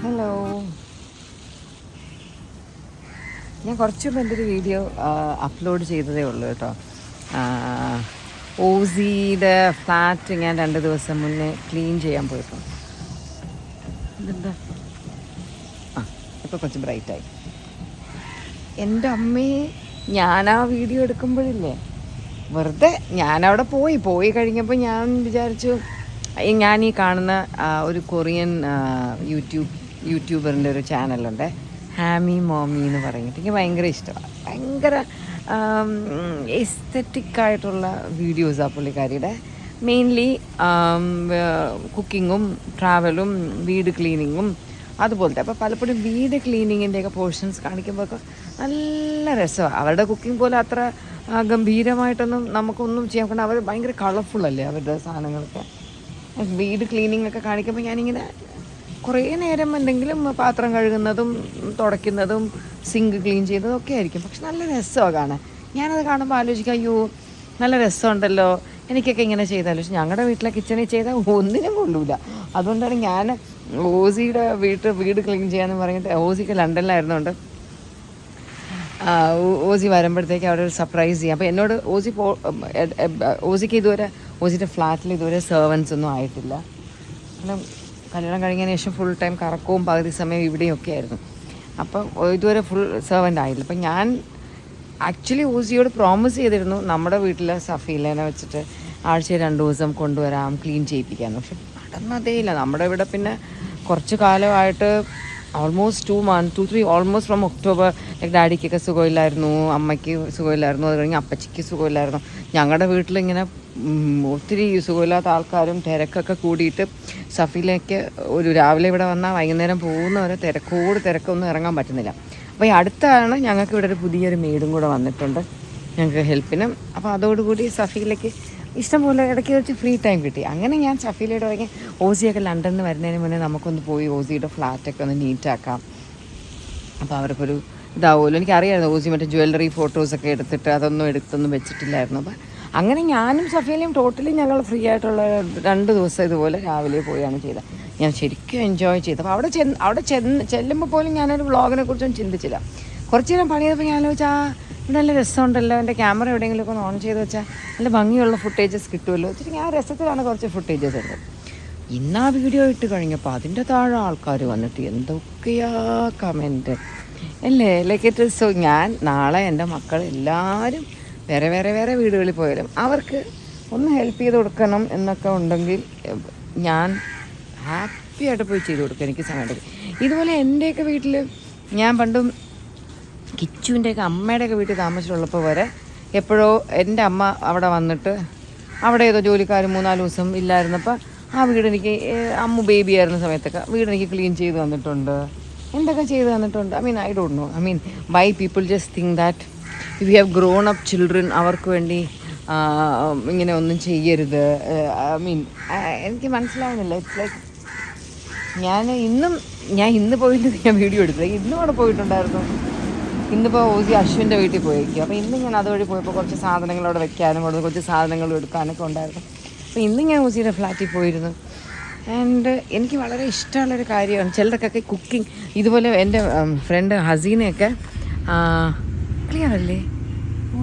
Hello, ഞാൻ കുറച്ച് മുമ്പ് എൻ്റെ ഒരു വീഡിയോ അപ്ലോഡ് ചെയ്തതേ ഉള്ളൂ കേട്ടോ. ഓസിയുടെ ഫ്ലാറ്റ് ഞാൻ 2 ദിവസം മുന്നേ ക്ലീൻ ചെയ്യാൻ പോയപ്പോൾ ഇതെന്താ ഇപ്പോൾ കുറച്ച് ബ്രൈറ്റായി. എൻ്റെ അമ്മയെ ഞാൻ ആ വീഡിയോ എടുക്കുമ്പോഴില്ലേ, വെറുതെ ഞാനവിടെ പോയി കഴിഞ്ഞപ്പോൾ ഞാൻ വിചാരിച്ചു, ഞാൻ ഈ കാണുന്ന ഒരു കൊറിയൻ യൂട്യൂബറിൻ്റെ ഒരു ചാനലുണ്ട്, ഹാമി മോമി എന്ന് പറഞ്ഞിട്ട്. എനിക്ക് ഭയങ്കര ഇഷ്ടമാണ്. ഭയങ്കര എസ്തറ്റിക്കായിട്ടുള്ള വീഡിയോസാണ് പുള്ളിക്കാരിയുടെ. മെയിൻലി കുക്കിങ്ങും ട്രാവലും വീട് ക്ലീനിങ്ങും അതുപോലത്തെ. അപ്പോൾ പലപ്പോഴും വീട് ക്ലീനിങ്ങിൻ്റെയൊക്കെ പോർഷൻസ് കാണിക്കുമ്പോഴൊക്കെ നല്ല രസമാണ്. അവരുടെ കുക്കിംഗ് പോലെ അത്ര ഗംഭീരമായിട്ടൊന്നും നമുക്കൊന്നും ചെയ്യാൻ കൊണ്ട് അവർ ഭയങ്കര കളർഫുള്ളല്ലേ അവരുടെ സാധനങ്ങളൊക്കെ. വീട് ക്ലീനിങ് ഒക്കെ കാണിക്കുമ്പോൾ ഞാനിങ്ങനെ കുറേ നേരം എന്തെങ്കിലും പാത്രം കഴുകുന്നതും തുടയ്ക്കുന്നതും സിങ്ക് ക്ലീൻ ചെയ്യുന്നതും ഒക്കെ ആയിരിക്കും. പക്ഷെ നല്ല രസമാണ് കാണാൻ. ഞാനത് കാണുമ്പോൾ ആലോചിക്കാം, അയ്യോ നല്ല രസമുണ്ടല്ലോ, എനിക്കൊക്കെ ഇങ്ങനെ ചെയ്താലോ. പക്ഷെ ഞങ്ങളുടെ വീട്ടിലെ കിച്ചണിൽ ചെയ്താൽ ഒന്നിനും കൊള്ളൂല. അതുകൊണ്ടാണ് ഞാൻ ഓസിയുടെ വീട് ക്ലീൻ ചെയ്യാമെന്ന് പറഞ്ഞിട്ട്, ഓസിക്ക് ലണ്ടനിലായിരുന്നുകൊണ്ട് ഓസി വരുമ്പോഴത്തേക്ക് അവിടെ ഒരു സർപ്രൈസ് ചെയ്യാം. അപ്പോൾ എന്നോട് ഓസിക്ക് ഇതുവരെ ഓസിയുടെ ഫ്ലാറ്റിൽ ഇതുവരെ സെർവൻസ് ഒന്നും ആയിട്ടില്ല. കാരണം കല്യാണം കഴിഞ്ഞതിന് ശേഷം ഫുൾ ടൈം കറക്കവും പകുതി സമയം ഇവിടെയൊക്കെ ആയിരുന്നു. അപ്പം ഇതുവരെ ഫുൾ സെർവൻ്റ് ആയില്ല. അപ്പം ഞാൻ ആക്ച്വലി ഓസിയോട് പ്രോമിസ് ചെയ്തിരുന്നു നമ്മുടെ വീട്ടിൽ സഫീലേനെ വെച്ചിട്ട് ആഴ്ചയിൽ 2 ദിവസം കൊണ്ടുവരാം, ക്ലീൻ ചെയ്യിപ്പിക്കാമെന്ന്. പക്ഷെ നടന്നതേ ഇല്ല. നമ്മുടെ ഇവിടെ പിന്നെ കുറച്ച് കാലമായിട്ട് ഓൾമോസ്റ്റ് 2 ഓൾമോസ്റ്റ് ഫ്രം ഒക്ടോബർ ഡാഡിക്കൊക്കെ സുഖമില്ലായിരുന്നു, അമ്മയ്ക്ക് സുഖമില്ലായിരുന്നു, അത് കഴിഞ്ഞ് അപ്പച്ചിക്ക് സുഖമില്ലായിരുന്നു. ഞങ്ങളുടെ വീട്ടിലിങ്ങനെ ഒത്തിരി സുഖമില്ലാത്ത ആൾക്കാരും തിരക്കൊക്കെ കൂടിയിട്ട് സഫീലേക്ക് ഒരു രാവിലെ ഇവിടെ വന്നാൽ വൈകുന്നേരം പോകുന്നവരെ തിരക്കൊന്നും ഇറങ്ങാൻ പറ്റുന്നില്ല. അപ്പോൾ ഈ അടുത്താണ് ഞങ്ങൾക്ക് ഇവിടെ ഒരു പുതിയൊരു മെയ്ഡും കൂടെ വന്നിട്ടുണ്ട് ഞങ്ങൾക്ക് ഹെൽപ്പിനും. അപ്പോൾ അതോടുകൂടി സഫീലേക്ക് ഇഷ്ടംപോലെ ഇടയ്ക്ക് വെച്ച് ഫ്രീ ടൈം കിട്ടി. അങ്ങനെ ഞാൻ സഫീലയുടെ ഇടയ്ക്ക് ഓസിയൊക്കെ ലണ്ടനിൽ നിന്ന് വരുന്നതിന് മുന്നേ നമുക്കൊന്ന് പോയി ഓസിയുടെ ഫ്ലാറ്റൊക്കെ ഒന്ന് നീറ്റാക്കാം. അപ്പോൾ അവർക്കൊരു ഇതാവുമല്ലോ. എനിക്കറിയാമായിരുന്നു ഓസി മറ്റേ ജ്വല്ലറി ഫോട്ടോസൊക്കെ എടുത്തിട്ട് അതൊന്നും എടുത്തൊന്നും വെച്ചിട്ടില്ലായിരുന്നു. അപ്പം അങ്ങനെ ഞാനും സഫീലയും ടോട്ടലി ഞങ്ങൾ ഫ്രീ ആയിട്ടുള്ള 2 ദിവസം ഇതുപോലെ രാവിലെ പോയാണ് ചെയ്തത്. ഞാൻ ശരിക്കും എൻജോയ് ചെയ്തു. അപ്പോൾ അവിടെ ചെല്ലുമ്പോൾ പോലും ഞാനൊരു വ്ളോഗിനെ കുറിച്ചൊന്നും ചിന്തിച്ചില്ല. കുറച്ച് നേരം പണി ചെയ്തപ്പോൾ ഞാൻ വെച്ചാൽ ഇവിടെ നല്ല രസമുണ്ടല്ലോ, എൻ്റെ ക്യാമറ എവിടെയെങ്കിലുമൊക്കെ ഒന്ന് ഓൺ ചെയ്ത് വെച്ചാൽ നല്ല ഭംഗിയുള്ള ഫുട്ടേജസ് കിട്ടുമല്ലോ വെച്ചിട്ട് ഞാൻ രസത്തിലാണ് കുറച്ച് ഫുട്ടേജസ് എടുത്തത്. ഇന്ന് ആ വീഡിയോ ഇട്ട് കഴിഞ്ഞപ്പോൾ അതിൻ്റെ താഴെ ആൾക്കാർ വന്നിട്ട് എന്തൊക്കെയാ കമൻറ്റ് അല്ലേ. ലൈക്ക് ഇറ്റ് സോ ഞാൻ നാളെ എൻ്റെ മക്കൾ എല്ലാവരും വേറെ വീടുകളിൽ പോയാലും അവർക്ക് ഒന്ന് ഹെൽപ്പ് ചെയ്ത് കൊടുക്കണം എന്നൊക്കെ ഉണ്ടെങ്കിൽ ഞാൻ ഹാപ്പി ആയിട്ട് പോയി ചെയ്ത് കൊടുക്കുക. എനിക്ക് സമയത്ത് ഇതുപോലെ എൻ്റെയൊക്കെ വീട്ടിൽ ഞാൻ പണ്ടും കിച്ചുവിൻ്റെയൊക്കെ അമ്മയുടെയൊക്കെ വീട്ടിൽ താമസിച്ചുള്ളപ്പോൾ വരെ എപ്പോഴോ എൻ്റെ അമ്മ അവിടെ വന്നിട്ട് അവിടെ ഏതോ ജോലിക്കാർ 3-4 ദിവസം ഇല്ലായിരുന്നപ്പോൾ ആ വീടെനിക്ക് അമ്മ ബേബി ആയിരുന്ന സമയത്തൊക്കെ വീടെനിക്ക് ക്ലീൻ ചെയ്ത് തന്നിട്ടുണ്ട്, എന്തൊക്കെ ചെയ്ത് തന്നിട്ടുണ്ട്. I don't know why people just think that if you have grown up children അവർക്ക് വേണ്ടി ഇങ്ങനെ ഒന്നും ചെയ്യരുത്. എനിക്ക് മനസ്സിലാവുന്നില്ല. ഇറ്റ്സ് ലൈക്ക് ഞാൻ ഇന്ന് പോയിട്ട് ഞാൻ വീഡിയോ എടുത്തത്. ഇന്നും അവിടെ പോയിട്ടുണ്ടായിരുന്നു. ഇന്നിപ്പോൾ ഓസി അശ്വിൻ്റെ വീട്ടിൽ പോയിരിക്കും. അപ്പോൾ ഇന്ന് ഞാൻ അതുവഴി പോയപ്പോൾ കുറച്ച് സാധനങ്ങൾ അവിടെ വെക്കാനും കുറച്ച് സാധനങ്ങൾ എടുക്കാനൊക്കെ ഉണ്ടായിരുന്നു. അപ്പോൾ ഇന്ന് ഞാൻ ഓസിയുടെ ഫ്ലാറ്റിൽ പോയിരുന്നു. ആൻഡ് എനിക്ക് വളരെ ഇഷ്ടമുള്ളൊരു കാര്യമാണ് ചിലർക്കൊക്കെ കുക്കിംഗ്. ഇതുപോലെ എൻ്റെ ഫ്രണ്ട് ഹസീനയൊക്കെ ക്ലിയർ അല്ലേ?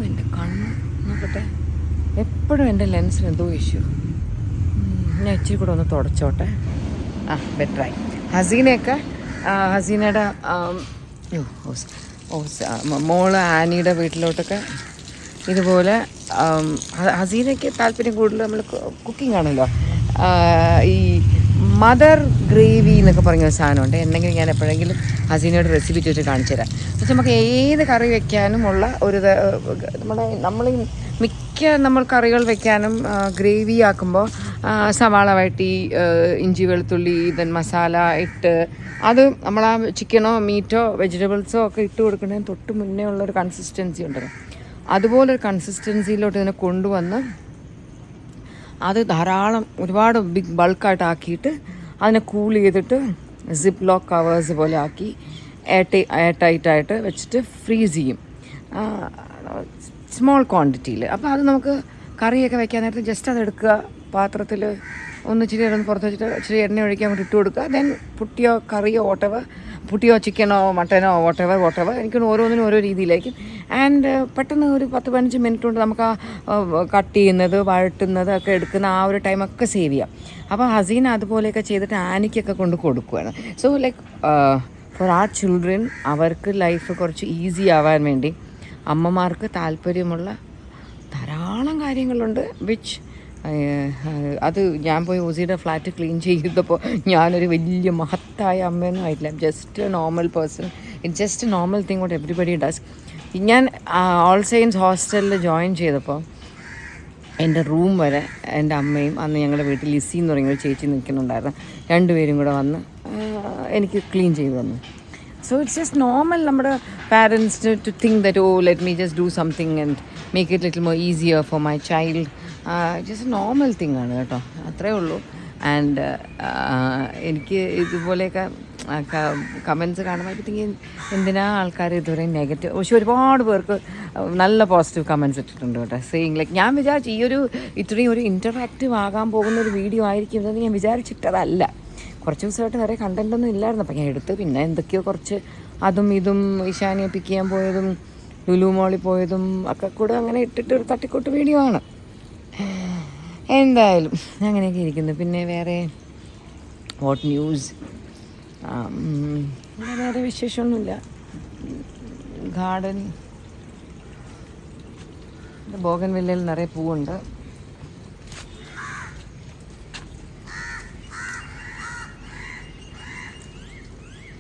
എൻ്റെ കണ്ണ് നോക്കട്ടെ, എപ്പോഴും എൻ്റെ ലെൻസിന് എന്തോ ഇഷ്യൂ. ഞാൻ ഇച്ചിരി കൂടെ ഒന്ന് തുടച്ചോട്ടെ. ബെറ്ററായി. ഹസീനയുടെ മോള് ആനിയുടെ വീട്ടിലോട്ടൊക്കെ ഇതുപോലെ ഹസീനയ്ക്ക് താല്പര്യം കൂടുതൽ നമ്മൾ കുക്കിംഗ് ആണല്ലോ. ഈ മദർ ഗ്രേവി എന്നൊക്കെ പറഞ്ഞൊരു സാധനമുണ്ട്. എന്തെങ്കിലും ഞാൻ എപ്പോഴെങ്കിലും ഹസീനയുടെ റെസിപ്പി ചോദിച്ച് കാണിച്ചു തരാം. പക്ഷെ നമുക്ക് ഏത് കറി വെക്കാനുമുള്ള ഒരു നമ്മൾ നമ്മൾ കറികൾ വെക്കാനും ഗ്രേവി ആക്കുമ്പോൾ സവാള വഴറ്റി ഇഞ്ചി വെളുത്തുള്ളി മസാല ഇട്ട് അത് നമ്മൾ ആ ചിക്കനോ മീറ്റോ വെജിറ്റബിൾസോ ഒക്കെ ഇട്ട് കൊടുക്കുന്നതിന് തൊട്ട് മുന്നേ ഉള്ളൊരു കൺസിസ്റ്റൻസി ഉണ്ടല്ലോ, അതുപോലൊരു കൺസിസ്റ്റൻസിയിലോട്ട് ഇതിനെ കൊണ്ടുവന്ന് അത് ധാരാളം ഒരുപാട് ബിഗ് ബൾക്കായിട്ട് ആക്കിയിട്ട് അതിനെ കൂൾ ചെയ്തിട്ട് സിപ്പ് ലോക്ക് കവേഴ്സ് പോലെ ആക്കി എയർ ടൈറ്റായിട്ട് വെച്ചിട്ട് ഫ്രീസ് ചെയ്യും സ്മോൾ ക്വാണ്ടിറ്റിയിൽ. അപ്പോൾ അത് നമുക്ക് കറിയൊക്കെ വെക്കാൻ നേരത്ത് ജസ്റ്റ് അത് എടുക്കുക, പാത്രത്തിൽ ഒന്ന് ഇച്ചിരി ഒന്ന് പുറത്ത് വെച്ചിട്ട് ഇച്ചിരി എണ്ണ ഒഴിക്കാൻ അങ്ങോട്ട് ഇട്ട് കൊടുക്കുക. ദെൻ പുട്ടിയോ കറിയോ വോട്ടവർ, പുട്ടിയോ ചിക്കനോ മട്ടനോ വോട്ടവർ എനിക്ക് ഓരോന്നിനും ഓരോ രീതിയിലായിരിക്കും. ആൻഡ് പെട്ടെന്ന് ഒരു 10-15 മിനിറ്റ് കൊണ്ട് നമുക്ക് ആ കട്ട് ചെയ്യുന്നത് വഴട്ടുന്നത് ഒക്കെ എടുക്കുന്ന ആ ഒരു ടൈമൊക്കെ സേവ് ചെയ്യാം. അപ്പോൾ ഹസീന അതുപോലെയൊക്കെ ചെയ്തിട്ട് ആനിക്കൊക്കെ കൊണ്ട് കൊടുക്കുകയാണ്. So like for our children അവർക്ക് ലൈഫ് കുറച്ച് ഈസി ആവാൻ വേണ്ടി അമ്മമാർക്ക് താല്പര്യമുള്ള ധാരാളം കാര്യങ്ങളുണ്ട്. വിച്ച് അത് ഞാൻ പോയി ഓസിയുടെ ഫ്ലാറ്റ് ക്ലീൻ ചെയ്തപ്പോൾ ഞാനൊരു വലിയ മഹത്തായ അമ്മയൊന്നും ആയിട്ടില്ല. Just A normal person. It just A normal thing what everybody does. ഞാൻ ഓൾ സെയിൻസ് ഹോസ്റ്റലിൽ ജോയിൻ ചെയ്തപ്പോൾ എൻ്റെ റൂം വരെ എൻ്റെ അമ്മയും അന്ന് ഞങ്ങളുടെ വീട്ടിൽ ലിസി എന്ന് പറയുന്ന ഒരു ചേച്ചി നിൽക്കുന്നുണ്ടായിരുന്നു. രണ്ടുപേരും കൂടെ വന്ന് എനിക്ക് ക്ലീൻ ചെയ്തു തന്നു. സോ ഇറ്റ്സ് ജസ്റ്റ് നോർമൽ നമ്മുടെ parents to think that oh let me just do something and make it little more easier for my child. Just normal thing ആണ് കേട്ടോ, അത്രേ ഉള്ളൂ. ആൻഡ് എനിക്ക് ഇതുപോലെയൊക്കെ കമൻസ് കാണുമ്പോൾ ഐ തിങ്ക് എന്തിനാ ആൾക്കാർ ഇതുവരെ നെഗറ്റീവ്, പക്ഷെ ഒരുപാട് പേർക്ക് നല്ല പോസിറ്റീവ് കമൻസ് ഇട്ടിട്ടുണ്ട് കേട്ടോ. സെയിങ് ലൈക്ക് ഞാൻ വിചാരിച്ചു ഇത്രയും ഒരു ഇൻറ്ററാക്റ്റീവ് ആകാൻ പോകുന്ന ഒരു വീഡിയോ ആയിരിക്കും ഇതെന്ന് ഞാൻ വിചാരിച്ചിട്ടതല്ല. കുറച്ച് ദിവസമായിട്ട് വേറെ കണ്ടൻറ്റൊന്നും ഇല്ലായിരുന്നു. അപ്പം ഞാൻ എടുത്ത് പിന്നെ എന്തൊക്കെയോ കുറച്ച് അതും ഇതും ഈശാനിയെ പിക്ക് ചെയ്യാൻ പോയതും ലുലു മോളിൽ പോയതും ഒക്കെ കൂടെ അങ്ങനെ ഇട്ടിട്ട് ഒരു തട്ടിക്കൂട്ട് വീഡിയോ ആണ്. എന്തായാലും അങ്ങനെയൊക്കെ ഇരിക്കുന്നു. പിന്നെ വേറെ വാട്ട് ന്യൂസ്, വേറെ വിശേഷമൊന്നുമില്ല. ഗാർഡൻ ബോഗൻവില്ലയിൽ നിറയെ പൂവുണ്ട്.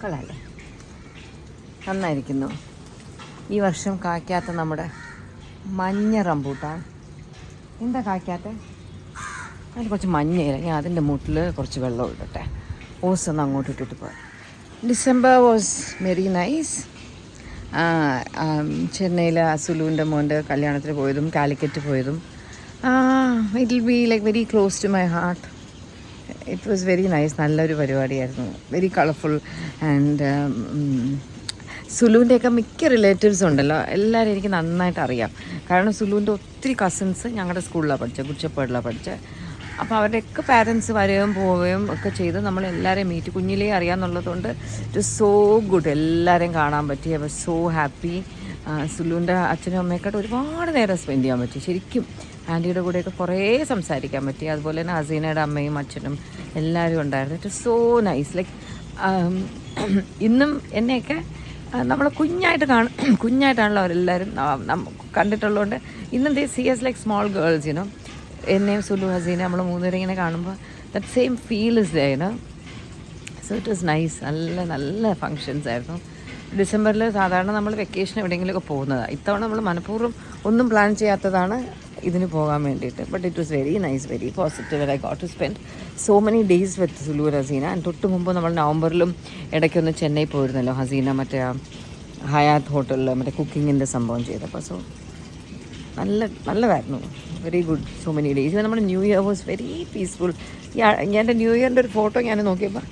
കളല്ലേ, നന്നായിരിക്കുന്നു. ഈ വർഷം കായ്ക്കാത്ത നമ്മുടെ മഞ്ഞ റംബൂട്ടാൻ. എന്താ കായ്ക്കാത്ത? അതിന് കുറച്ച് മഞ്ഞയില്ല. ഞാൻ അതിൻ്റെ മുട്ടിൽ കുറച്ച് വെള്ളം ഇടട്ടെ. ഓസ് ഒന്ന് അങ്ങോട്ട് ഇട്ടിട്ട് പോയി. December was very nice. ചെന്നൈയിൽ സുലുവിൻ്റെ മോൻ്റെ കല്യാണത്തിന് പോയതും കാലിക്കറ്റ് പോയതും it will be like very close to my heart. It was very nice. നല്ലൊരു പരിപാടിയായിരുന്നു, വെരി കളർഫുൾ. ആൻഡ് സുലുവിൻ്റെയൊക്കെ മിക്ക റിലേറ്റീവ്സ് ഉണ്ടല്ലോ, എല്ലാവരും എനിക്ക് നന്നായിട്ട് അറിയാം. കാരണം സുലുവിൻ്റെ ഒത്തിരി കസിൻസ് ഞങ്ങളുടെ സ്കൂളിലാണ് പഠിച്ചത്, ഗുഡ്ചപ്പേടിലാണ് പഠിച്ചത്. അപ്പോൾ അവരുടെയൊക്കെ പാരൻസ് വരികയും പോവുകയും ഒക്കെ ചെയ്ത് നമ്മളെല്ലാവരെയും മീറ്റ് കുഞ്ഞിലേ അറിയാമെന്നുള്ളതുകൊണ്ട് ഇറ്റ് വാസ് സോ ഗുഡ്. എല്ലാവരെയും കാണാൻ പറ്റി. I was so happy. സുലുവിൻ്റെ അച്ഛനും അമ്മയൊക്കെയായിട്ട് ഒരുപാട് നേരം സ്പെൻഡ് ചെയ്യാൻ പറ്റി. ശരിക്കും ആൻറ്റിയുടെ കൂടെയൊക്കെ കുറേ സംസാരിക്കാൻ പറ്റി. അതുപോലെ തന്നെ ഹസീനയുടെ അമ്മയും അച്ഛനും എല്ലാവരും ഉണ്ടായിരുന്നു. It was so nice. Like ഇന്നും എന്നെയൊക്കെ നമ്മൾ കുഞ്ഞായിട്ടാണല്ലോ അവരെല്ലാവരും കണ്ടിട്ടുള്ളതുകൊണ്ട് ഇന്നും they see us like small girls you know. എന്നെയും സുലു ഹസീന നമ്മൾ മൂന്നുപേരും ഇങ്ങനെ കാണുമ്പോൾ that same feel is there you know. So it was nice. നല്ല ഫങ്ഷൻസ് ആയിരുന്നു. ഡിസംബറിൽ സാധാരണ നമ്മൾ വെക്കേഷൻ എവിടെയെങ്കിലുമൊക്കെ പോകുന്നതാണ്. ഇത്തവണ നമ്മൾ മനഃപൂർവ്വം ഒന്നും പ്ലാൻ ചെയ്യാത്തതാണ് ഇതിന് പോകാൻ വേണ്ടിയിട്ട്. But it was very nice, very positive. I got to spend so many days with Sulu Haseena. And തൊട്ട് മുമ്പ് നമ്മൾ നവംബറിലും ഇടയ്ക്കൊന്ന് ചെന്നൈ പോയിരുന്നല്ലോ. ഹസീന മറ്റേ ഹയാത്ത് ഹോട്ടലിൽ മറ്റേ കുക്കിങ്ങിൻ്റെ സംഭവം ചെയ്തപ്പോൾ. സോ നല്ലതായിരുന്നു, very good. So many days. നമ്മുടെ new year was very peaceful. എൻ്റെ ന്യൂ ഇയറിൻ്റെ ഒരു ഫോട്ടോ ഞാൻ നോക്കിയപ്പോൾ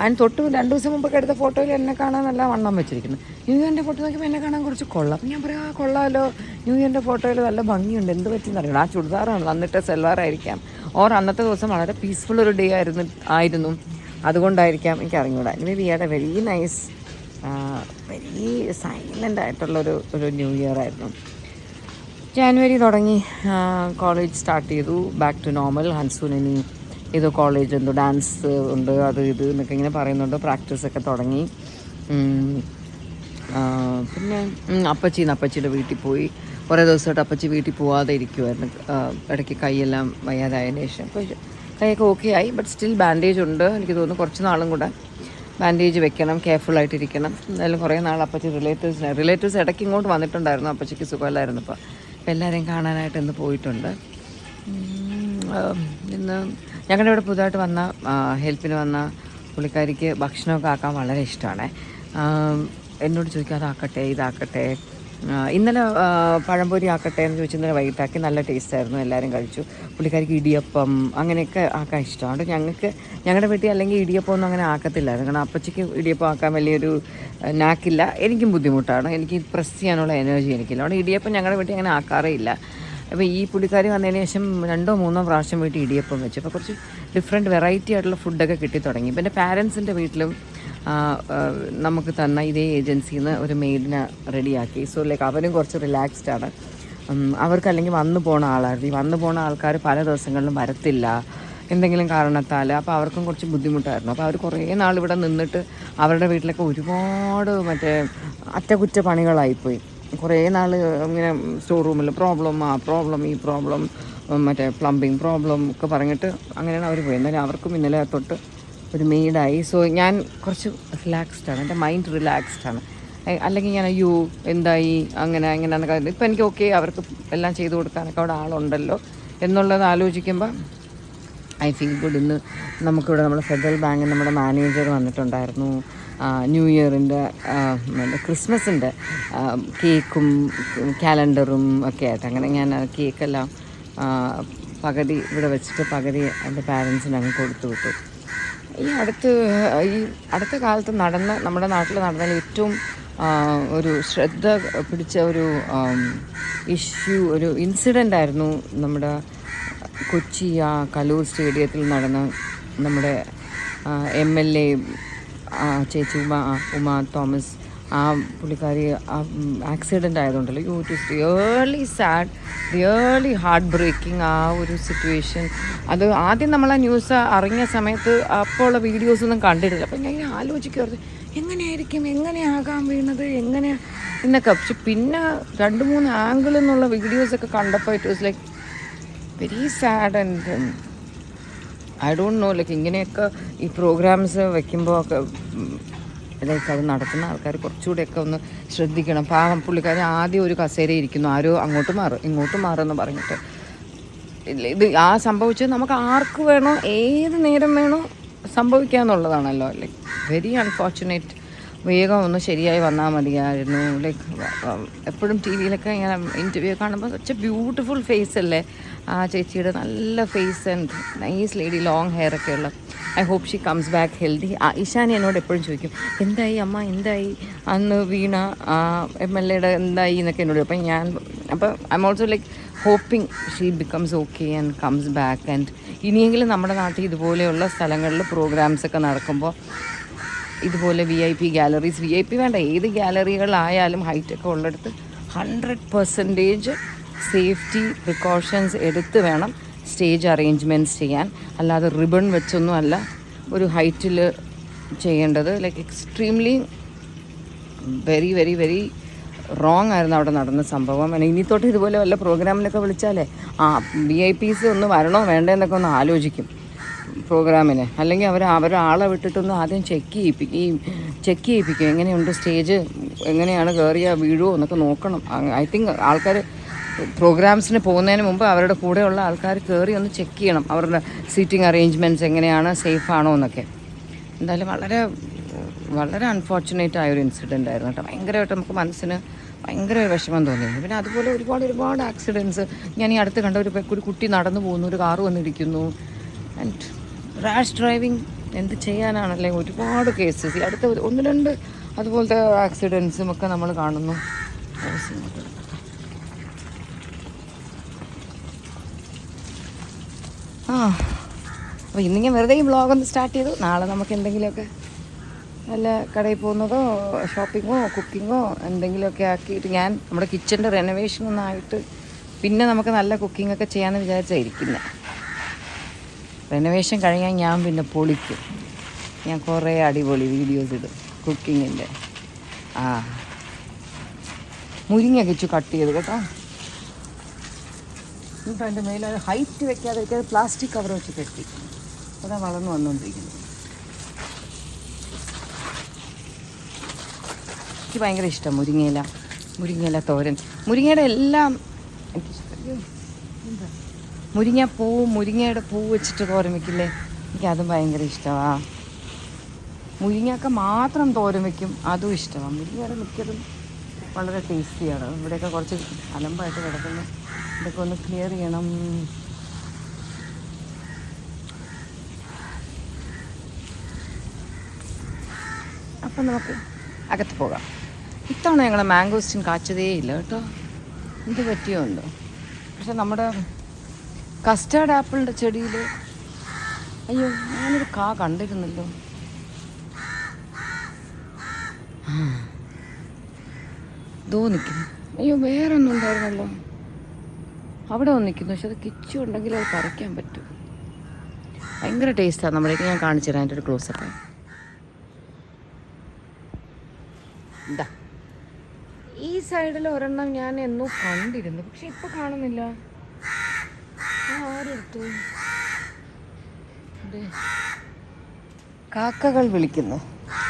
അതിന് തൊട്ട് 2 ദിവസം മുമ്പൊക്കെ എടുത്ത ഫോട്ടോയിൽ എന്നെ കാണാൻ നല്ല വണ്ണം വെച്ചിരിക്കുന്നു. ന്യൂ ഇയറിൻ്റെ ഫോട്ടോ നോക്കിയപ്പോൾ എന്നെ കാണാൻ കുറച്ച് കൊള്ളാം. അപ്പം ഞാൻ പറയാം കൊള്ളാമല്ലോ, ന്യൂ ഇയറിൻ്റെ ഫോട്ടോയിൽ നല്ല ഭംഗിയുണ്ട്. എന്ത് പറ്റിയെന്ന് അറിയണം. ആ ചുരിദാറാണ്, അന്നിട്ട് സെൽവാറായിരിക്കാം. അന്നത്തെ ദിവസം വളരെ പീസ്ഫുൾ ഒരു ഡേ ആയിരുന്നു, അതുകൊണ്ടായിരിക്കാം, എനിക്ക് അറിഞ്ഞൂടാ. Maybe had a very nice, very silent ആയിട്ടുള്ളൊരു ന്യൂ ഇയർ ആയിരുന്നു. ജാനുവരി തുടങ്ങി കോളേജ് സ്റ്റാർട്ട് ചെയ്തു. Back to normal. ഹൻസൂനിനി ഇത് കോളേജ് എന്തോ ഡാൻസ് ഉണ്ട്, അത് ഇത് എന്നൊക്കെ ഇങ്ങനെ പറയുന്നുണ്ട്. പ്രാക്ടീസൊക്കെ തുടങ്ങി. പിന്നെ അപ്പച്ചിയുടെ വീട്ടിൽ പോയി. കുറേ ദിവസമായിട്ട് അപ്പച്ചി വീട്ടിൽ പോവാതെ ഇരിക്കുമായിരുന്നു. ഇടയ്ക്ക് കൈയെല്ലാം വയ്യാതായതിന് ശേഷം ഇപ്പോൾ കൈയൊക്കെ ഓക്കെ ആയി. ബട്ട് സ്റ്റിൽ ബാൻഡേജ് ഉണ്ട്. എനിക്ക് തോന്നുന്നു കുറച്ച് നാളും കൂടെ ബാൻഡേജ് വെക്കണം, കെയർഫുള്ളായിട്ടിരിക്കണം. എന്തായാലും കുറേ നാൾ അപ്പച്ചി റിലേറ്റീവ്സ് ഇടയ്ക്ക് ഇങ്ങോട്ട് വന്നിട്ടുണ്ടായിരുന്നു. അപ്പച്ചിക്ക് സുഖമില്ലായിരുന്നു. ഇപ്പോൾ എല്ലാവരെയും കാണാനായിട്ട് ഇന്ന് പോയിട്ടുണ്ട്. ഇന്ന് ഞങ്ങളുടെ ഇവിടെ പുതുതായിട്ട് ഹെൽപ്പിന് വന്ന പുള്ളിക്കാരിക്ക് ഭക്ഷണമൊക്കെ ആക്കാൻ വളരെ ഇഷ്ടമാണ്. എന്നോട് ചോദിക്കും അതാക്കട്ടെ ഇതാക്കട്ടെ. ഇന്നലെ പഴംപൊരി ആക്കട്ടെ എന്ന് ചോദിച്ചു. ഇന്നലെ വൈകിട്ടാക്കി. നല്ല ടേസ്റ്റായിരുന്നു, എല്ലാവരും കഴിച്ചു. പുള്ളിക്കാരിക്ക് ഇടിയപ്പം അങ്ങനെയൊക്കെ ആക്കാൻ ഇഷ്ടമാണ്. ഞങ്ങളുടെ വീട്ടിൽ അല്ലെങ്കിൽ ഇടിയപ്പം ഒന്നും അങ്ങനെ ആക്കത്തില്ലായിരുന്നു. കാരണം അപ്പച്ചിക്ക് ഇടിയപ്പം ആക്കാൻ വലിയൊരു നാക്കില്ല. എനിക്കും ബുദ്ധിമുട്ടാണ്. എനിക്ക് പ്രസ് ചെയ്യാനുള്ള എനർജി എനിക്കില്ല. അവിടെ ഇടിയപ്പം ഞങ്ങളുടെ വീട്ടിൽ അങ്ങനെ ആക്കാറേ ഇല്ല. അപ്പോൾ ഈ പുള്ളിക്കാരി വന്നതിന് ശേഷം 2 or 3 പ്രാവശ്യം വീട്ടിൽ ഇടിയപ്പം വെച്ചു. അപ്പോൾ കുറച്ച് ഡിഫറെൻറ്റ് വെറൈറ്റി ആയിട്ടുള്ള ഫുഡൊക്കെ കിട്ടി തുടങ്ങി. ഇപ്പം എൻ്റെ പാരൻസിൻ്റെ വീട്ടിലും നമുക്ക് തന്ന ഇതേ ഏജൻസിയിൽ നിന്ന് ഒരു മെയ്ഡിനെ റെഡിയാക്കി. സോ ലൈക്ക് അവരും കുറച്ച് റിലാക്സ്ഡാണ്. അവർക്കല്ലെങ്കിൽ വന്നു പോണ ആളായിരുന്നു. ഈ വന്നു പോണ ആൾക്കാർ പല ദിവസങ്ങളിലും വരത്തില്ല എന്തെങ്കിലും കാരണത്താൽ. അപ്പോൾ അവർക്കും കുറച്ച് ബുദ്ധിമുട്ടായിരുന്നു. അപ്പോൾ അവർ കുറേ നാൾ ഇവിടെ നിന്നിട്ട് അവരുടെ വീട്ടിലൊക്കെ ഒരുപാട് മറ്റേ അറ്റകുറ്റപ്പണികളായിപ്പോയി. കുറേ നാൾ ഇങ്ങനെ സ്റ്റോർ റൂമിൽ പ്രോബ്ലം ഈ പ്രോബ്ലം മറ്റേ പ്ലംബിങ് പ്രോബ്ലം ഒക്കെ പറഞ്ഞിട്ട് അങ്ങനെയാണ് അവർ പോയി. എന്നാലും അവർക്കും ഇന്നലെ തൊട്ട് ഒരു മെയ്ഡായി. സോ ഞാൻ കുറച്ച് റിലാക്സ്ഡാണ്, എൻ്റെ മൈൻഡ് റിലാക്സ്ഡാണ്. അല്ലെങ്കിൽ ഞാൻ അയ്യോ എന്തായി അങ്ങനെയാണെന്നൊക്കെ. ഇപ്പം എനിക്ക് ഓക്കെ, അവർക്ക് എല്ലാം ചെയ്തു കൊടുക്കാനൊക്കെ അവിടെ ആളുണ്ടല്ലോ എന്നുള്ളത് ആലോചിക്കുമ്പോൾ ഐ ഫീൽ ഗുഡ്. ഇന്ന് നമുക്കിവിടെ നമ്മുടെ ഫെഡറൽ ബാങ്കിൽ നമ്മുടെ മാനേജർ വന്നിട്ടുണ്ടായിരുന്നു. ന്യൂ ഇയറിൻ്റെ ക്രിസ്മസിൻ്റെ കേക്കും കാലണ്ടറും ഒക്കെ ആയിട്ട്. അങ്ങനെ ഞാൻ കേക്കെല്ലാം പകുതി ഇവിടെ വെച്ചിട്ട് പകുതി എൻ്റെ പാരൻസിന് അങ്ങ് കൊടുത്തു വിട്ടു. ഈ അടുത്ത കാലത്ത് നമ്മുടെ നാട്ടിൽ നടന്നതിൽ ഏറ്റവും ഒരു ശ്രദ്ധ പിടിച്ച ഒരു ഒരു ഇൻസിഡൻ്റ് ആയിരുന്നു നമ്മുടെ കൊച്ചി കലൂർ സ്റ്റേഡിയത്തിൽ നടന്ന നമ്മുടെ MLA ചേച്ചി ഉമ തോമസ്. ആ പുള്ളിക്കാരി ആക്സിഡൻ്റ് ആയതുകൊണ്ടല്ലോ. It is really sad, really heart breaking ആ ഒരു സിറ്റുവേഷൻ. അത് ആദ്യം നമ്മൾ ആ ന്യൂസ് അറിഞ്ഞ സമയത്ത് അപ്പോൾ ഉള്ള വീഡിയോസൊന്നും കണ്ടിട്ടില്ല. അപ്പം ഞാൻ ഇങ്ങനെ ആലോചിക്കുമായിരുന്നു, എങ്ങനെയാകാൻ വീണത് എന്നൊക്കെ. പക്ഷെ പിന്നെ 2-3 ആംഗിളിൽ നിന്നുള്ള വീഡിയോസൊക്കെ കണ്ടപ്പോൾ it was like very sad. And I don't know, like ഇങ്ങനെയൊക്കെ ഈ പ്രോഗ്രാംസ് വെക്കുമ്പോൾ ഒക്കെ ലൈക്ക് അത് നടത്തുന്ന ആൾക്കാർ കുറച്ചുകൂടെയൊക്കെ ഒന്ന് ശ്രദ്ധിക്കണം. പാവം പുള്ളിക്കാരൻ ആദ്യം ഒരു കസേര ഇരിക്കുന്നു, ആരോ ഇങ്ങോട്ട് മാറുമെന്ന് പറഞ്ഞിട്ട്. ഇത് സംഭവിച്ചത് നമുക്ക് ആർക്ക് വേണോ ഏത് നേരം വേണോ സംഭവിക്കാമെന്നുള്ളതാണല്ലോ. Like very unfortunate. വേഗം ഒന്ന് ശരിയായി വന്നാൽ മതിയായിരുന്നു. ലൈക്ക് എപ്പോഴും ടി വിയിലൊക്കെ ഇങ്ങനെ ഇൻ്റർവ്യൂ കാണുമ്പോൾ സച്ച് എ ബ്യൂട്ടിഫുൾ ഫേസ് അല്ലേ ആ ചേച്ചിയുടെ, നല്ല face and nice lady, long hair ഒക്കെ ഉള്ള. I hope she comes back healthy. Ishani എന്നോട് എപ്പോഴും ചോദിക്കും, എന്തായി അമ്മ, എന്തായി അന്ന് വീണ MLA എന്തായി എന്നൊക്കെ എന്നോട്. അപ്പോൾ I am also like hoping she becomes okay and comes back. And ഇനിയെങ്കിലും നമ്മുടെ നാട്ടിൽ ഇതുപോലെയുള്ള സ്ഥലങ്ങളിൽ പ്രോഗ്രാംസൊക്കെ നടക്കുമ്പോൾ ഇതുപോലെ VIP ഗാലറീസ്, VIP വേണ്ട, ഏത് ഗാലറികളായാലും ഹൈറ്റൊക്കെ ഉള്ളിടത്ത് 100% സേഫ്റ്റി പ്രിക്കോഷൻസ് എടുത്ത് വേണം സ്റ്റേജ് അറേഞ്ച്മെൻറ്റ്സ് ചെയ്യാൻ. അല്ലാതെ റിബൺ വെച്ചൊന്നും അല്ല ഒരു ഹൈറ്റിൽ ചെയ്യേണ്ടത്. Like extremely very very very wrong ആയിരുന്നു അവിടെ നടന്ന സംഭവം. ഇനി തൊട്ട് ഇതുപോലെ വല്ല പ്രോഗ്രാമിനൊക്കെ വിളിച്ചാലേ VIPs ഒന്ന് വരണോ വേണ്ടതെന്നൊക്കെ ഒന്ന് ആലോചിക്കും പ്രോഗ്രാമിന്. അല്ലെങ്കിൽ അവരാളെ വിട്ടിട്ടൊന്ന് ആദ്യം ചെക്ക് ചെയ്യിപ്പിക്കും എങ്ങനെയുണ്ട് സ്റ്റേജ്, എങ്ങനെയാണ് കയറിയ വീഴുമോ എന്നൊക്കെ നോക്കണം. ഐ തിങ്ക് ആൾക്കാർ പ്രോഗ്രാംസിന് പോകുന്നതിന് മുമ്പ് അവരുടെ കൂടെയുള്ള ആൾക്കാർ കയറി ഒന്ന് ചെക്ക് ചെയ്യണം അവരുടെ സീറ്റിംഗ് അറേഞ്ച്മെൻറ്റ്സ് എങ്ങനെയാണ്, സേഫ് ആണോ എന്നൊക്കെ. എന്തായാലും വളരെ വളരെ അൺഫോർച്ചുനേറ്റ് ആയൊരു ഇൻസിഡൻ്റ് ആയിരുന്നു കേട്ടോ. ഭയങ്കരമായിട്ട് നമുക്ക് മനസ്സിന് ഭയങ്കര വിഷമം തോന്നിയിരുന്നു. പിന്നെ അതുപോലെ ഒരുപാട് ആക്സിഡൻറ്റ്സ്. ഞാൻ ഈ അടുത്ത് കണ്ട ഒരു കുട്ടി നടന്നു പോകുന്നു, ഒരു കാറ് വന്നിരിക്കുന്നു. ആൻഡ് റാഷ് ഡ്രൈവിങ് എന്ത് ചെയ്യാനാണല്ലേ, ഒരുപാട് കേസസ്. ഈ അടുത്ത 1-2 അതുപോലത്തെ ആക്സിഡൻസും ഒക്കെ നമ്മൾ കാണുന്നു. അപ്പോൾ ഇന്ന് ഞാൻ വെറുതെ ഈ വ്ളോഗൊന്ന് സ്റ്റാർട്ട് ചെയ്തു. നാളെ നമുക്ക് എന്തെങ്കിലുമൊക്കെ വല്ല കടയിൽ പോകുന്നതോ ഷോപ്പിങ്ങോ കുക്കിങ്ങോ എന്തെങ്കിലുമൊക്കെ ആക്കിയിട്ട് ഞാൻ നമ്മുടെ കിച്ചൻ്റെ റെനോവേഷനൊന്നായിട്ട് പിന്നെ നമുക്ക് നല്ല കുക്കിങ്ങൊക്കെ ചെയ്യാമെന്ന് വിചാരിച്ചായിരിക്കുന്നത്. റെനോവേഷൻ കഴിഞ്ഞാൽ ഞാൻ പിന്നെ പൊളിക്കും. ഞാൻ കുറേ അടിപൊളി വീഡിയോസ് ഇടും കുക്കിങ്ങിൻ്റെ. മുരിങ്ങ കിച്ചു കട്ട് ചെയ്ത് കേട്ടോ. എന്നിട്ട് അതിൻ്റെ മേലെ ഹൈറ്റ് വെക്കാതെ പ്ലാസ്റ്റിക് കവർ വെച്ച് കെട്ടി. അതാ വളർന്നു വന്നുകൊണ്ടിരിക്കുന്നു. എനിക്ക് ഭയങ്കര ഇഷ്ടം മുരിങ്ങയില തോരൻ. മുരിങ്ങയുടെ എല്ലാം എനിക്കിഷ്ടം. മുരിങ്ങയുടെ പൂ വെച്ചിട്ട് തോരൻ വയ്ക്കില്ലേ, എനിക്കതും ഭയങ്കര ഇഷ്ടമാണ്. മുരിങ്ങയൊക്കെ മാത്രം തോരൻ വയ്ക്കും, അതും ഇഷ്ടമാണ്. മുരിങ്ങയുടെ മിക്കതും വളരെ ടേസ്റ്റിയാണ്. ഇവിടെയൊക്കെ കുറച്ച് അലമ്പായിട്ട് കിടക്കുന്നു, ഇതൊക്കെ ഒന്ന് ക്ലിയർ ചെയ്യണം. അപ്പം നമുക്ക് അകത്ത് പോകാം. ഇത്തവണ ഞങ്ങൾ മാംഗോസ്റ്റിൻ കാച്ചതേ ഇല്ല കേട്ടോ. എന്ത് പറ്റിയോ ഉണ്ടോ, പക്ഷെ നമ്മുടെ കസ്റ്റാർഡ് ആപ്പിളിൻ്റെ ചെടിയിൽ അയ്യോ ഞാനൊരു കാ കണ്ടിരുന്നല്ലോ. ഇതോ നിൽക്കുന്നു. അയ്യോ വേറെ ഒന്നും ഉണ്ടായിരുന്നല്ലോ. അവിടെ വന്ന് നിൽക്കുന്നു. പക്ഷെ അത് കിച്ചു ഉണ്ടെങ്കിൽ അത് പറിക്കാൻ പറ്റും. ഭയങ്കര ടേസ്റ്റാണ്. നമ്മളേക്ക് ഞാൻ കാണിച്ചു തരാം അതിൻ്റെ ഒരു ക്ലോസൊക്കെ. ഇതാ ഈ സൈഡിൽ ഒരെണ്ണം ഞാൻ എന്നോ കണ്ടിരുന്നു, പക്ഷെ ഇപ്പൊ കാണുന്നില്ല. ആരെടുത്തു? കാക്കകൾ വിളിക്കുന്നു.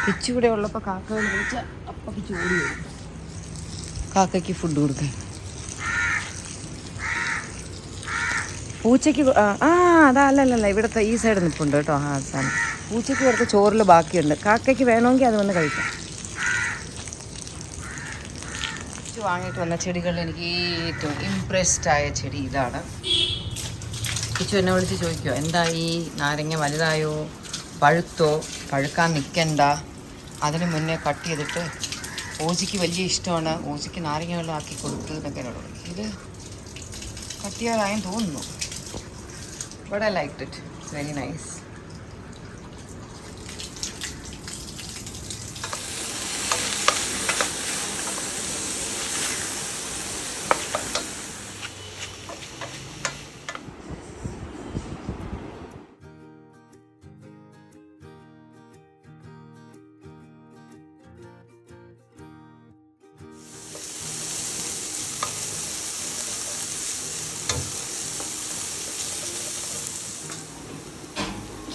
കിച്ചു ഇവിടെ ഉള്ളപ്പോൾ കാക്കകൾ വിളിച്ച അപ്പം ചൂടി വരും. കാക്കയ്ക്ക് ഫുഡ് കൊടുക്കാൻ. പൂച്ചയ്ക്ക് അതാ അല്ലല്ല ഇവിടുത്തെ ഈ സൈഡ് നിൽപ്പുണ്ട് കേട്ടോ. സാധനം പൂച്ചയ്ക്ക് കുറച്ച് ചോറിൽ ബാക്കിയുണ്ട്. കാക്കയ്ക്ക് വേണമെങ്കിൽ അത് വന്ന് കഴിക്കാം. വാങ്ങിയിട്ട് വന്ന ചെടികളിൽ എനിക്ക് ഏറ്റവും ഇംപ്രസ്ഡ് ആയ ചെടി ഇതാണ്. കിച്ചു എന്നെ വിളിച്ച് ചോദിക്കുമോ എന്താ ഈ നാരങ്ങ വലുതായോ, പഴുത്തോ, പഴുക്കാൻ നിൽക്കണ്ട, അതിന് മുന്നേ കട്ട് ചെയ്തിട്ട് ഓജിക്ക് വലിയ ഇഷ്ടമാണ്, ഓജിക്ക് നാരങ്ങ വെള്ളം ആക്കി കൊടുത്ത് എന്നൊക്കെ എന്നോട്. ഇത് കട്ട് ചെയ്യാറായെന്ന് തോന്നുന്നു. But I liked it. It's very nice.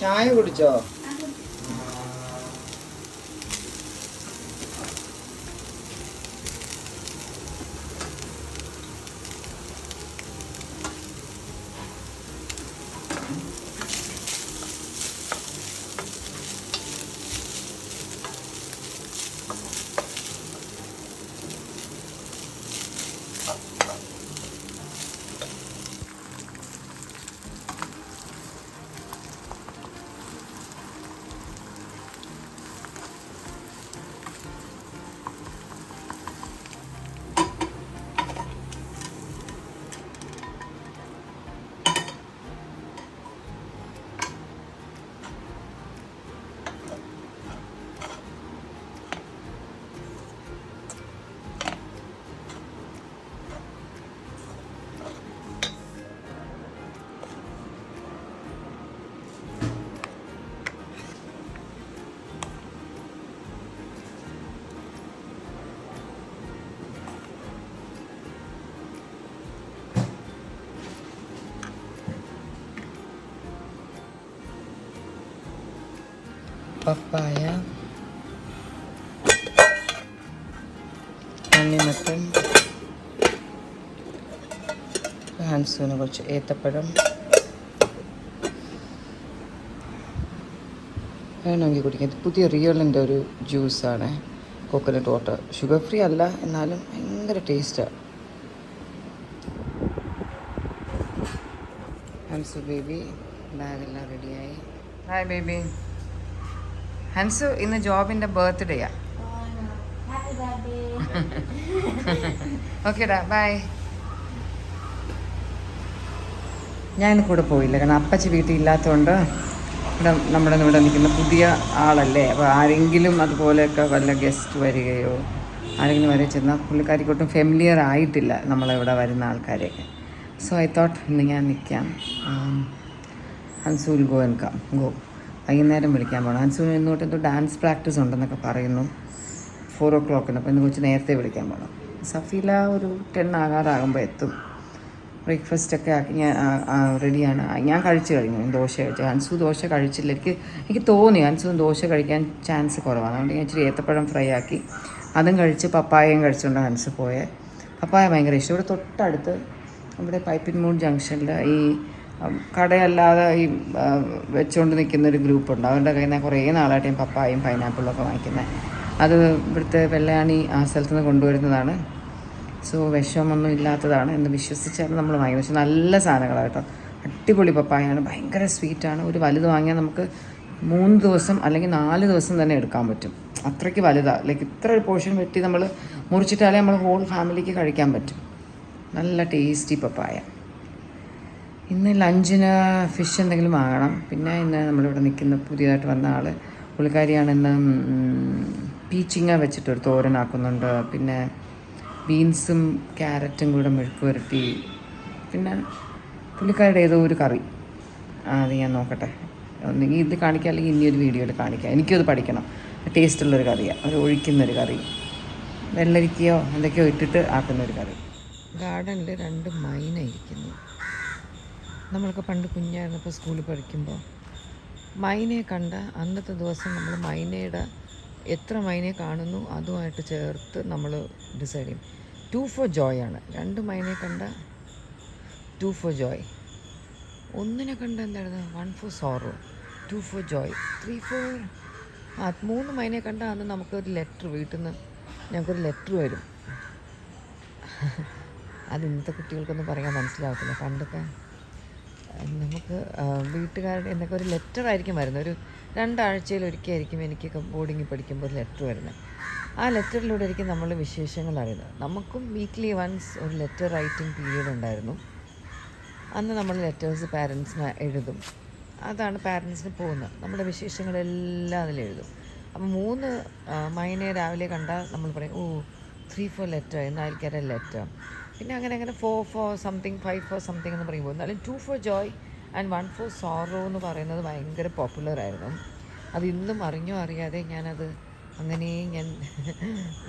ചായ കുടിച്ചോ? പപ്പായ, തണ്ണിമത്തൻ, ഹാൻസൂന് കുറച്ച് ഏത്തപ്പഴം, വേണമെങ്കിൽ കുടിക്കാം. ഇത് പുതിയ റിയലിൻ്റെ ഒരു ജ്യൂസാണ്, കോക്കനട്ട് വാട്ടർ. ഷുഗർ ഫ്രീ അല്ല, എന്നാലും ഭയങ്കര ടേസ്റ്റാണ്. ഹൻസു ബേബി ബാഗെല്ലാം റെഡിയായി. Hi baby. ഹൻസു ഇന്ന് ജോബിൻ്റെ ബർത്ത്ഡേയാ. ഓക്കേടാ ബൈ. ഞാൻ കൂടെ പോയില്ല, കാരണം അപ്പച്ചി വീട്ടിൽ ഇല്ലാത്തതുകൊണ്ട് ഇവിടെ നമ്മുടെ ഇവിടെ നിൽക്കുന്ന പുതിയ ആളല്ലേ. അപ്പോൾ ആരെങ്കിലും അതുപോലെയൊക്കെ വല്ല ഗസ്റ്റ് വരികയോ ആരെങ്കിലും വരെ ചെന്നാൽ പുള്ളിക്കാരിക്കൊട്ടും ഫെമിലിയർ ആയിട്ടില്ല നമ്മളിവിടെ വരുന്ന ആൾക്കാരെയൊക്കെ. സോ ഐ തോട്ട് ഇന്ന് ഞാൻ നിൽക്കാം. Hansu will go and come go. വൈകുന്നേരം വിളിക്കാൻ പോകണം. ഹൻസുവിന് ഇന്നോട്ട് എന്തോ ഡാൻസ് പ്രാക്ടീസ് ഉണ്ടെന്നൊക്കെ പറയുന്നു 4 o'clock. അപ്പോൾ ഇന്ന് കുറച്ച് നേരത്തെ വിളിക്കാൻ പോകണം. സഫീല ഒരു 10 ആകാറാകുമ്പോൾ എത്തും. ബ്രേക്ക്ഫാസ്റ്റൊക്കെ ആക്കി ഞാൻ റെഡിയാണ്. ഞാൻ കഴിച്ചു കഴിഞ്ഞു, ദോശ കഴിച്ചു. ഹൻസു ദോശ കഴിച്ചില്ല. എനിക്ക് തോന്നി ഹൻസുവിന് ദോശ കഴിക്കാൻ ചാൻസ് കുറവാണ്. അതുകൊണ്ട് ഞാൻ ഇച്ചിരി ഏത്തപ്പഴം ഫ്രൈ ആക്കി അതും കഴിച്ച് പപ്പായയും കഴിച്ചുകൊണ്ട് ഹൻസ് പോയെ. പപ്പായ ഭയങ്കര ഇഷ്ടം. ഇവിടെ തൊട്ടടുത്ത് നമ്മുടെ പൈപ്പിൻമൂൺ ജംഗ്ഷനിൽ ഈ കടയല്ലാതെ ഈ വെച്ചുകൊണ്ട് നിൽക്കുന്നൊരു ഗ്രൂപ്പുണ്ട്. അവരുടെ കയ്യിൽ നിന്ന് കുറേ നാളായിട്ട് ഞാൻ പപ്പായയും പൈനാപ്പിളും ഒക്കെ വാങ്ങിക്കുന്നത്. അത് ഇവിടുത്തെ വെള്ളയാണി ആ സ്ഥലത്ത് നിന്ന് കൊണ്ടുവരുന്നതാണ്. സോ വിഷമൊന്നും ഇല്ലാത്തതാണ് എന്ന് വിശ്വസിച്ചാണ് നമ്മൾ വാങ്ങിയത്. പക്ഷെ നല്ല സാധനങ്ങളാണ് കേട്ടോ. അടിപൊളി പപ്പായാണ്, ഭയങ്കര സ്വീറ്റാണ്. ഒരു വലുത് വാങ്ങിയാൽ നമുക്ക് 3 ദിവസം അല്ലെങ്കിൽ 4 ദിവസം തന്നെ എടുക്കാൻ പറ്റും. അത്രയ്ക്ക് വലുതാണ്. ലൈക്ക് ഇത്ര ഒരു പോർഷൻ വെട്ടി നമ്മൾ മുറിച്ചിട്ടാലേ നമ്മൾ ഹോൾ ഫാമിലിക്ക് കഴിക്കാൻ പറ്റും. നല്ല ടേസ്റ്റി പപ്പായ. ഇന്ന് ലഞ്ചിന് ഫിഷ് എന്തെങ്കിലും വാങ്ങണം. പിന്നെ ഇന്ന് നമ്മളിവിടെ നിൽക്കുന്ന പുതിയതായിട്ട് വന്ന ആൾ പുള്ളിക്കാരിയാണ് ഇന്ന് പീച്ചിങ്ങ വെച്ചിട്ടൊരു തോരനാക്കുന്നുണ്ട്. പിന്നെ ബീൻസും ക്യാരറ്റും കൂടെ മെഴുക്ക് പുരട്ടി. പിന്നെ പുള്ളിക്കാരുടെ ഏതോ ഒരു കറി, അത് ഞാൻ നോക്കട്ടെ, ഒന്നെങ്കിൽ ഇത് കാണിക്കാം അല്ലെങ്കിൽ ഇനിയൊരു വീഡിയോയിൽ കാണിക്കാം. എനിക്കത് പഠിക്കണം. ടേസ്റ്റുള്ളൊരു കറിയാണ്, ഒരു ഒഴിക്കുന്നൊരു കറി, വെള്ളരിക്കയോ എന്തൊക്കെയോ ഇട്ടിട്ട് ആക്കുന്നൊരു കറി. ഗാർഡനിൽ 2 മൈന ഇരിക്കുന്നു. നമ്മളൊക്കെ പണ്ട് കുഞ്ഞായിരുന്നപ്പോൾ സ്കൂളിൽ പഠിക്കുമ്പോൾ മൈനയെ കണ്ട അന്നത്തെ ദിവസം നമ്മൾ മൈനയുടെ എത്ര മൈനയെ കാണുന്നു അതുമായിട്ട് ചേർത്ത് നമ്മൾ ഡിസൈഡ് ചെയ്യും. 2 for joy ആണ്. 2 മൈനയെ കണ്ട 2 for joy. ഒന്നിനെ കണ്ട എന്തായിരുന്നു 1 for sorrow, 2 for joy, 3 for 3 മൈനയെ കണ്ട അന്ന് നമുക്കൊരു ലെറ്റർ വീട്ടിൽ നിന്ന് ഞങ്ങൾക്കൊരു ലെറ്റർ വരും. അത് ഇന്നത്തെ കുട്ടികൾക്കൊന്നും പറയാൻ മനസ്സിലാവത്തില്ല. പണ്ടൊക്കെ നമുക്ക് വീട്ടുകാരുടെ എന്നൊക്കെ ഒരു ലെറ്റർ ആയിരിക്കും വരുന്നത്. ഒരു 2 ആഴ്ചയിൽ ഒരിക്കലായിരിക്കും എനിക്കൊക്കെ ബോർഡിങ്ങിൽ പഠിക്കുമ്പോൾ ഒരു ലെറ്റർ വരുന്നത്. ആ ലെറ്ററിലൂടെ ആയിരിക്കും നമ്മൾ വിശേഷങ്ങൾ അറിയുന്നത്. നമുക്കും വീക്ക്ലി വൺസ് ഒരു ലെറ്റർ റൈറ്റിംഗ് പീരീഡ് ഉണ്ടായിരുന്നു. അന്ന് നമ്മൾ ലെറ്റേഴ്സ് പാരൻസിന് എഴുതും. അതാണ് പാരൻസിന് പോകുന്നത്. നമ്മുടെ വിശേഷങ്ങളെല്ലാം അതിലെഴുതും. അപ്പം 3 മൈനെ രാവിലെ കണ്ടാൽ നമ്മൾ പറയും, 3 for ലെറ്റർ എന്നായിരിക്കും ഒരു ലെറ്റർ. പിന്നെ അങ്ങനെ 4 for സംതിങ്, 5 for സംതിങ് എന്ന് പറയുമ്പോൾ എന്നാലും 2 for joy and 1 for sorrow എന്ന് പറയുന്നത് ഭയങ്കര പോപ്പുലറായിരുന്നു. അത് ഇന്നും അറിഞ്ഞോ അറിയാതെ ഞാനത് അങ്ങനെ ഞാൻ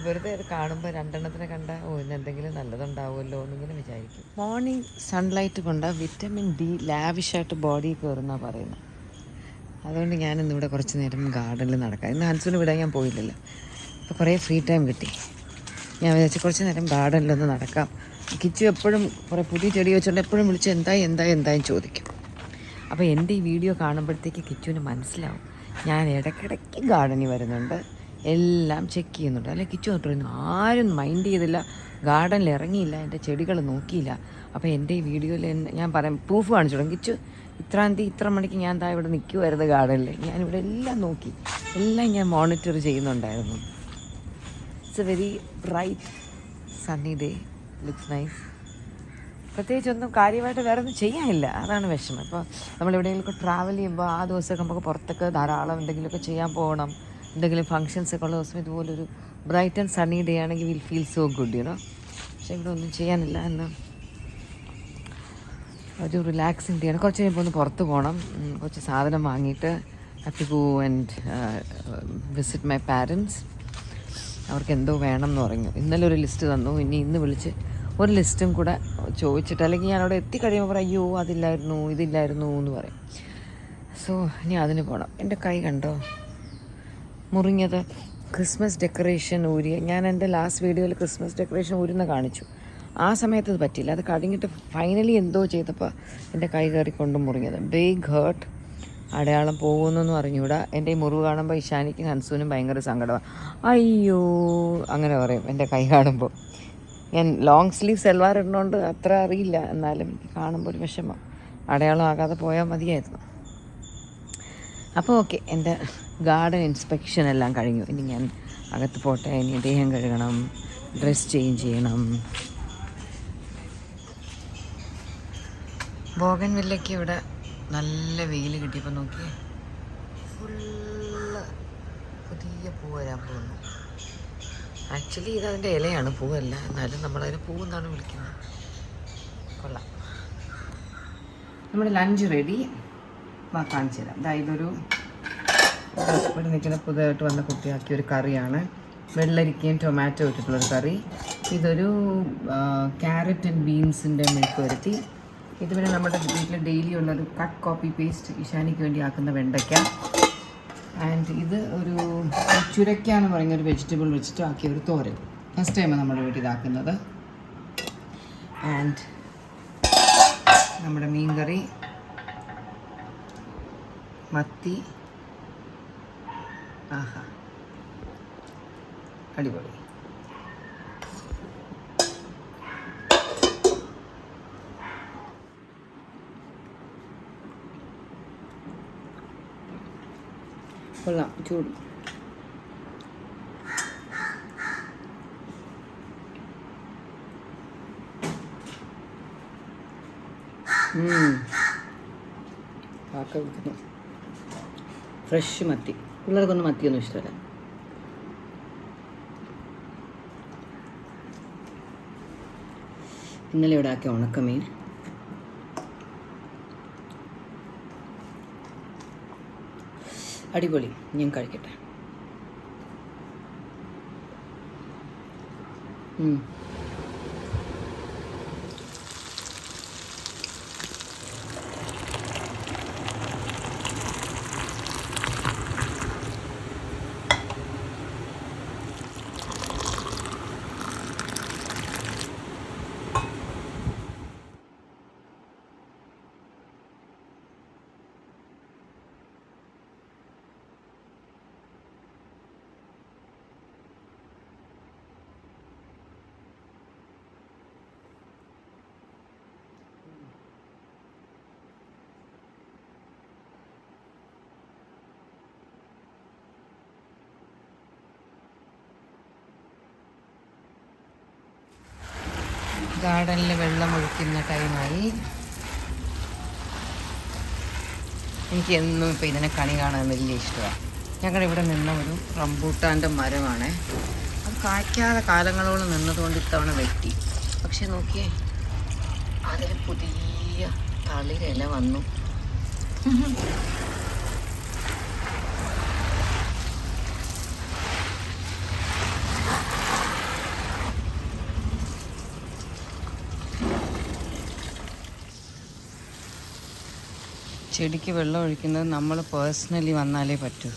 വെറുതെ അത് കാണുമ്പോൾ 2 കണ്ട ഇന്ന് എന്തെങ്കിലും നല്ലതുണ്ടാവുമല്ലോ എന്നിങ്ങനെ വിചാരിക്കും. മോർണിംഗ് സൺലൈറ്റ് കൊണ്ട് വിറ്റമിൻ ഡി ലാവിഷായിട്ട് ബോഡി കയറുന്നാണ് പറയുന്നത്. അതുകൊണ്ട് ഞാനിന്നിവിടെ കുറച്ച് നേരം ഗാർഡനിൽ നടക്കാം. ഇന്ന് ഹൻസിന് വിടാൻ ഞാൻ പോയില്ലല്ലോ, അപ്പോൾ കുറേ ഫ്രീ ടൈം കിട്ടി. ഞാൻ വിചാരിച്ചു കുറച്ച് നേരം ഗാർഡനിലൊന്ന് നടക്കാം. കിച്ചു എപ്പോഴും കുറേ പുതിയ ചെടി വെച്ചുകൊണ്ട് എപ്പോഴും വിളിച്ച് എന്തായും ചോദിക്കും. അപ്പോൾ എൻ്റെ ഈ വീഡിയോ കാണുമ്പോഴത്തേക്ക് കിച്ചുവിന് മനസ്സിലാവും ഞാൻ ഇടയ്ക്കിടയ്ക്ക് ഗാർഡനിൽ വരുന്നുണ്ട്, എല്ലാം ചെക്ക് ചെയ്യുന്നുണ്ട്. അല്ലെങ്കിൽ കിച്ചു തൊട്ടിരുന്നു ആരും മൈൻഡ് ചെയ്തില്ല, ഗാർഡനിൽ ഇറങ്ങിയില്ല, എൻ്റെ ചെടികൾ നോക്കിയില്ല. അപ്പോൾ എൻ്റെ ഈ വീഡിയോയിൽ ഞാൻ പറയാം, പ്രൂഫ് കാണിച്ചു തുടങ്ങി. കിച്ചു ഇത്ര മണിക്ക് ഞാൻ ഇവിടെ നിൽക്കുമായിരുന്നു ഗാർഡനിൽ. ഞാനിവിടെ എല്ലാം നോക്കി, എല്ലാം ഞാൻ മോണിറ്റർ ചെയ്യുന്നുണ്ടായിരുന്നു. It's A very bright Sunny day, looks nice. പ്രത്യേകിച്ചൊന്നും കാര്യമായിട്ട് വേറെ ഒന്നും ചെയ്യാനില്ല, അതാണ് വിഷമം. ഇപ്പോൾ നമ്മളെവിടെയെങ്കിലുമൊക്കെ ട്രാവൽ ചെയ്യുമ്പോൾ ആ ദിവസമൊക്കെ നമുക്ക് പുറത്തൊക്കെ ധാരാളം എന്തെങ്കിലുമൊക്കെ ചെയ്യാൻ പോകണം, എന്തെങ്കിലും ഫങ്ഷൻസ് ഒക്കെ ഉള്ള ദിവസം ഇതുപോലൊരു ബ്രൈറ്റ് ആൻഡ് സണ്ണി ഡേ ആണെങ്കിൽ will feel so good you know. പക്ഷേ ഇവിടെ ഒന്നും ചെയ്യാനില്ല, എന്ന് ഒരു റിലാക്സിങ് ഡേ ആണ്. കുറച്ച് കഴിയുമ്പോൾ ഒന്ന് പുറത്ത് പോകണം, കുറച്ച് സാധനം വാങ്ങിയിട്ട് have to go and visit my parents. അവർക്ക് എന്തോ വേണം എന്ന് പറഞ്ഞു. ഇന്നലെ ഒരു ലിസ്റ്റ് തന്നു, ഇന്ന് വിളിച്ച് ഒരു ലിസ്റ്റും കൂടെ ചോദിച്ചിട്ട്, അല്ലെങ്കിൽ ഞാൻ അവിടെ എത്തിക്കഴിയുമ്പോൾ പറയും അയ്യോ അതില്ലായിരുന്നു ഇതില്ലായിരുന്നു എന്ന് പറയും. സോ ഇനി അതിന് പോകണം. എൻ്റെ കൈ കണ്ടോ മുറിഞ്ഞത്? Christmas decoration ഊരിയ. ഞാൻ എൻ്റെ ലാസ്റ്റ് വീഡിയോയിൽ ക്രിസ്മസ് ഡെക്കറേഷൻ ഊരുന്ന കാണിച്ചു. ആ സമയത്ത് അത് പറ്റിയില്ല. അത് കഴിഞ്ഞിട്ട് ഫൈനലി എന്തോ ചെയ്തപ്പോൾ എൻ്റെ കൈ കയറിക്കൊണ്ട് മുറിഞ്ഞത്. Big heart. അടയാളം പോകുമെന്നൊന്നും അറിഞ്ഞൂടാ. എൻ്റെ ഈ മുറിവ് കാണുമ്പോൾ ഇഷാനിക്കും ഹൻസൂനും ഭയങ്കര സങ്കടമാണ്. അയ്യോ അങ്ങനെ പറയും എൻ്റെ കൈ കാണുമ്പോൾ. ഞാൻ ലോങ് സ്ലീവ് സെൽവാർ ഇടുന്നതുകൊണ്ട് അത്ര അറിയില്ല, എന്നാലും കാണുമ്പോൾ ഒരു വിഷമം. അടയാളം ആകാതെ പോയാൽ മതിയായിരുന്നു. അപ്പോൾ ഓക്കെ, എൻ്റെ ഗാർഡൻ ഇൻസ്പെക്ഷൻ എല്ലാം കഴിഞ്ഞു. ഇനി ഞാൻ അകത്ത് പോട്ടെ. ഇനി ദേഹം കഴുകണം, ഡ്രസ്സ് ചേഞ്ച് ചെയ്യണം. ബോഗൻവില്ലയ്ക്ക് ഇവിടെ നല്ല വെയിൽ കിട്ടിയപ്പോൾ നോക്കിയേ, ഫുള്ള് പുതിയ പൂ വരാൻ പോകുന്നു. ആക്ച്വലി ഇതതിൻ്റെ ഇലയാണ്, പൂവല്ല. എന്നാലും നമ്മളതിന് പൂവെന്നാണ് വിളിക്കുന്നത്. കൊള്ളാം. നമ്മുടെ ലഞ്ച് റെഡി. കാണിച്ചു തരാം. ഇതൊരു ഇവിടെ നിൽക്കുന്ന പുതിയതായിട്ട് വന്ന കുട്ടിയാക്കിയൊരു കറിയാണ്. വെള്ളരിക്കയും ടൊമാറ്റോ ഇട്ടിട്ടുള്ളൊരു കറി. ഇതൊരു ക്യാരറ്റ് ആൻഡ് ബീൻസിൻ്റെ മെഴുക്ക് പുരട്ടി. ഇത് പിന്നെ നമ്മുടെ വീട്ടിൽ ഡെയിലി ഉള്ളൊരു കട്ട് കോപ്പി പേസ്റ്റ് ഇഷാനിക്ക് വേണ്ടി ആക്കുന്ന വെണ്ടയ്ക്ക. ആൻഡ് ഇത് ഒരു ചുരക്ക എന്ന് പറയുന്ന ഒരു വെജിറ്റബിൾ വെച്ചിട്ട് ആക്കിയ ഒരു തോരൻ. ഫസ്റ്റ് ടൈമാണ് നമ്മുടെ വീട്ടിൽ ഇതാക്കുന്നത്. ആൻഡ് നമ്മുടെ മീൻ കറി, മത്തി. ആഹാ, അടിപൊളി. കൊള്ളാം, ചൂട്. കാക്ക വിളിക്കുന്നു. ഫ്രഷ് മത്തി. പിള്ളേർക്കൊന്നും മത്തിയൊന്നും ഇഷ്ടമല്ല. ഇന്നലെ ഇവിടെ ആക്കിയ ഉണക്കമീൻ. അടിപൊളി. ഞാൻ കഴിക്കട്ടെ. ഗാർഡനിൽ വെള്ളം ഒഴിക്കുന്ന ടൈമായി. എനിക്ക് എന്നും ഇപ്പോൾ ഇതിനെ കണി കാണാൻ വലിയ ഇഷ്ടമാണ്. ഞങ്ങളുടെ ഇവിടെ നിന്ന ഒരു റംബൂട്ടാൻ്റെ മരമാണ്. അത് കായ്ക്കാതെ കാലങ്ങളോളം നിന്നതുകൊണ്ട് ഇത്തവണ വെട്ടി. പക്ഷെ നോക്കിയേ, അതിൽ പുതിയ തളിരില വന്നു. ചെടിക്ക് വെള്ളം ഒഴിക്കുന്നത് നമ്മൾ പേഴ്സണലി വന്നാലേ പറ്റൂ.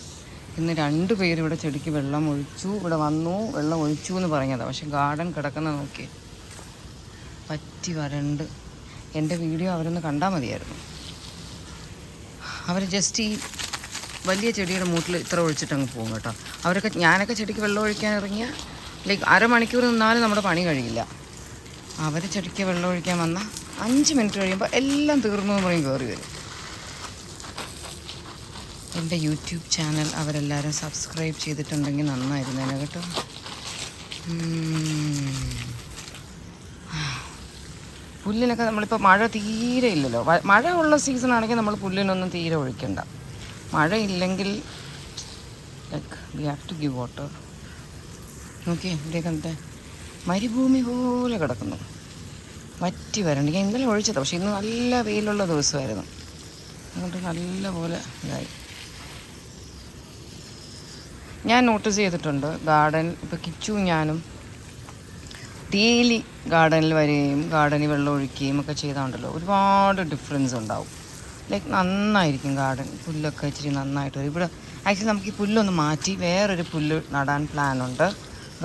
ഇന്ന് 2 പേര് ഇവിടെ ചെടിക്ക് വെള്ളം ഒഴിച്ചു. ഇവിടെ വന്നു വെള്ളം ഒഴിച്ചു എന്ന് പറഞ്ഞതാണ്. പക്ഷെ ഗാർഡൻ കിടക്കുന്ന നോക്കി പറ്റി വരണ്ട്. എൻ്റെ വീഡിയോ അവരൊന്ന് കണ്ടാൽ മതിയായിരുന്നു. അവർ ജസ്റ്റ് ഈ വലിയ ചെടിയുടെ മൂട്ടിൽ ഇത്ര ഒഴിച്ചിട്ടങ്ങ് പോകും കേട്ടോ. അവരൊക്കെ ഞാനൊക്കെ ചെടിക്ക് വെള്ളം ഒഴിക്കാൻ ഇറങ്ങിയാൽ ലൈക്ക് അരമണിക്കൂർ നിന്നാലും നമ്മുടെ പണി കഴിയില്ല. അവർ ചെടിക്ക് വെള്ളം ഒഴിക്കാൻ വന്നാൽ 5 മിനിറ്റ് കഴിയുമ്പോൾ എല്ലാം തീർന്നു എന്ന് പറയും കയറി വരും. എൻ്റെ യൂട്യൂബ് ചാനൽ അവരെല്ലാവരും സബ്സ്ക്രൈബ് ചെയ്തിട്ടുണ്ടെങ്കിൽ നന്നായിരുന്നേനെ കേട്ടോ. പുല്ലിനൊക്കെ നമ്മളിപ്പോൾ മഴ തീരെ ഇല്ലല്ലോ. മഴ ഉള്ള സീസണാണെങ്കിൽ നമ്മൾ പുല്ലിനൊന്നും തീരെ ഒഴിക്കണ്ട. മഴ ഇല്ലെങ്കിൽ like we have to give water. നോക്കിയേ ഇവിടെ കണ്ടേ, മരുഭൂമി പോലെ കിടക്കുന്നു, വറ്റി വരണ്ട്. ഞാൻ ഇന്നലെ ഒഴിച്ചത്, പക്ഷെ ഇന്ന് നല്ല വെയിലുള്ള ദിവസമായിരുന്നു. അതുകൊണ്ട് നല്ല പോലെ ഇതായി. ഞാൻ നോട്ടീസ് ചെയ്തിട്ടുണ്ട് ഗാർഡൻ ഇപ്പോൾ കിച്ചു ഞാനും ഡെയിലി ഗാർഡനിൽ വരികയും ഗാർഡനിൽ വെള്ളം ഒഴിക്കുകയും ഒക്കെ ചെയ്താണ്ടല്ലോ ഒരുപാട് ഡിഫറൻസ് ഉണ്ടാവും. ലൈക്ക് നന്നായിരിക്കും ഗാർഡൻ. പുല്ലൊക്കെ ഇച്ചിരി നന്നായിട്ട് വരും. ഇവിടെ ആക്ച്വലി നമുക്ക് ഈ പുല്ലൊന്ന് മാറ്റി വേറൊരു പുല്ല് നടാൻ പ്ലാനുണ്ട്.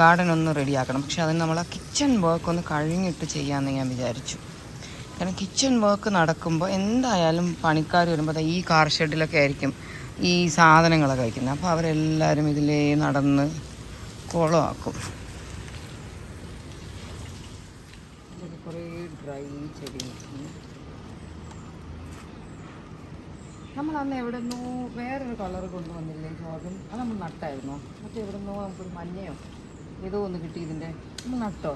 ഗാർഡൻ ഒന്ന് റെഡിയാക്കണം. പക്ഷെ അതിന് നമ്മൾ ആ കിച്ചൺ വർക്ക് ഒന്ന് കഴിഞ്ഞിട്ട് ചെയ്യാമെന്ന് ഞാൻ വിചാരിച്ചു. കാരണം കിച്ചൺ വർക്ക് നടക്കുമ്പോൾ എന്തായാലും പണിക്കാർ വരുമ്പോൾ ഈ കാർ ഷെഡിലൊക്കെ ആയിരിക്കും ഈ സാധനങ്ങളൊക്കെ വയ്ക്കുന്നത്. അപ്പോൾ അവരെല്ലാവരും ഇതിലേ നടന്ന് കുളമാക്കും. ഇതൊക്കെ കുറേ ഡ്രൈ ചെടി. നമ്മൾ അന്ന് എവിടെ നിന്നോ വേറൊരു കളർ കൊണ്ടുവന്നില്ലേ ജോബിൻ? അത് നമ്മൾ നട്ടായിരുന്നോ? മറ്റേ എവിടെ നിന്നോ നമുക്കൊരു മഞ്ഞയോ ഏതോ ഒന്ന് കിട്ടി. ഇതിൻ്റെ നമ്മൾ നട്ടോ?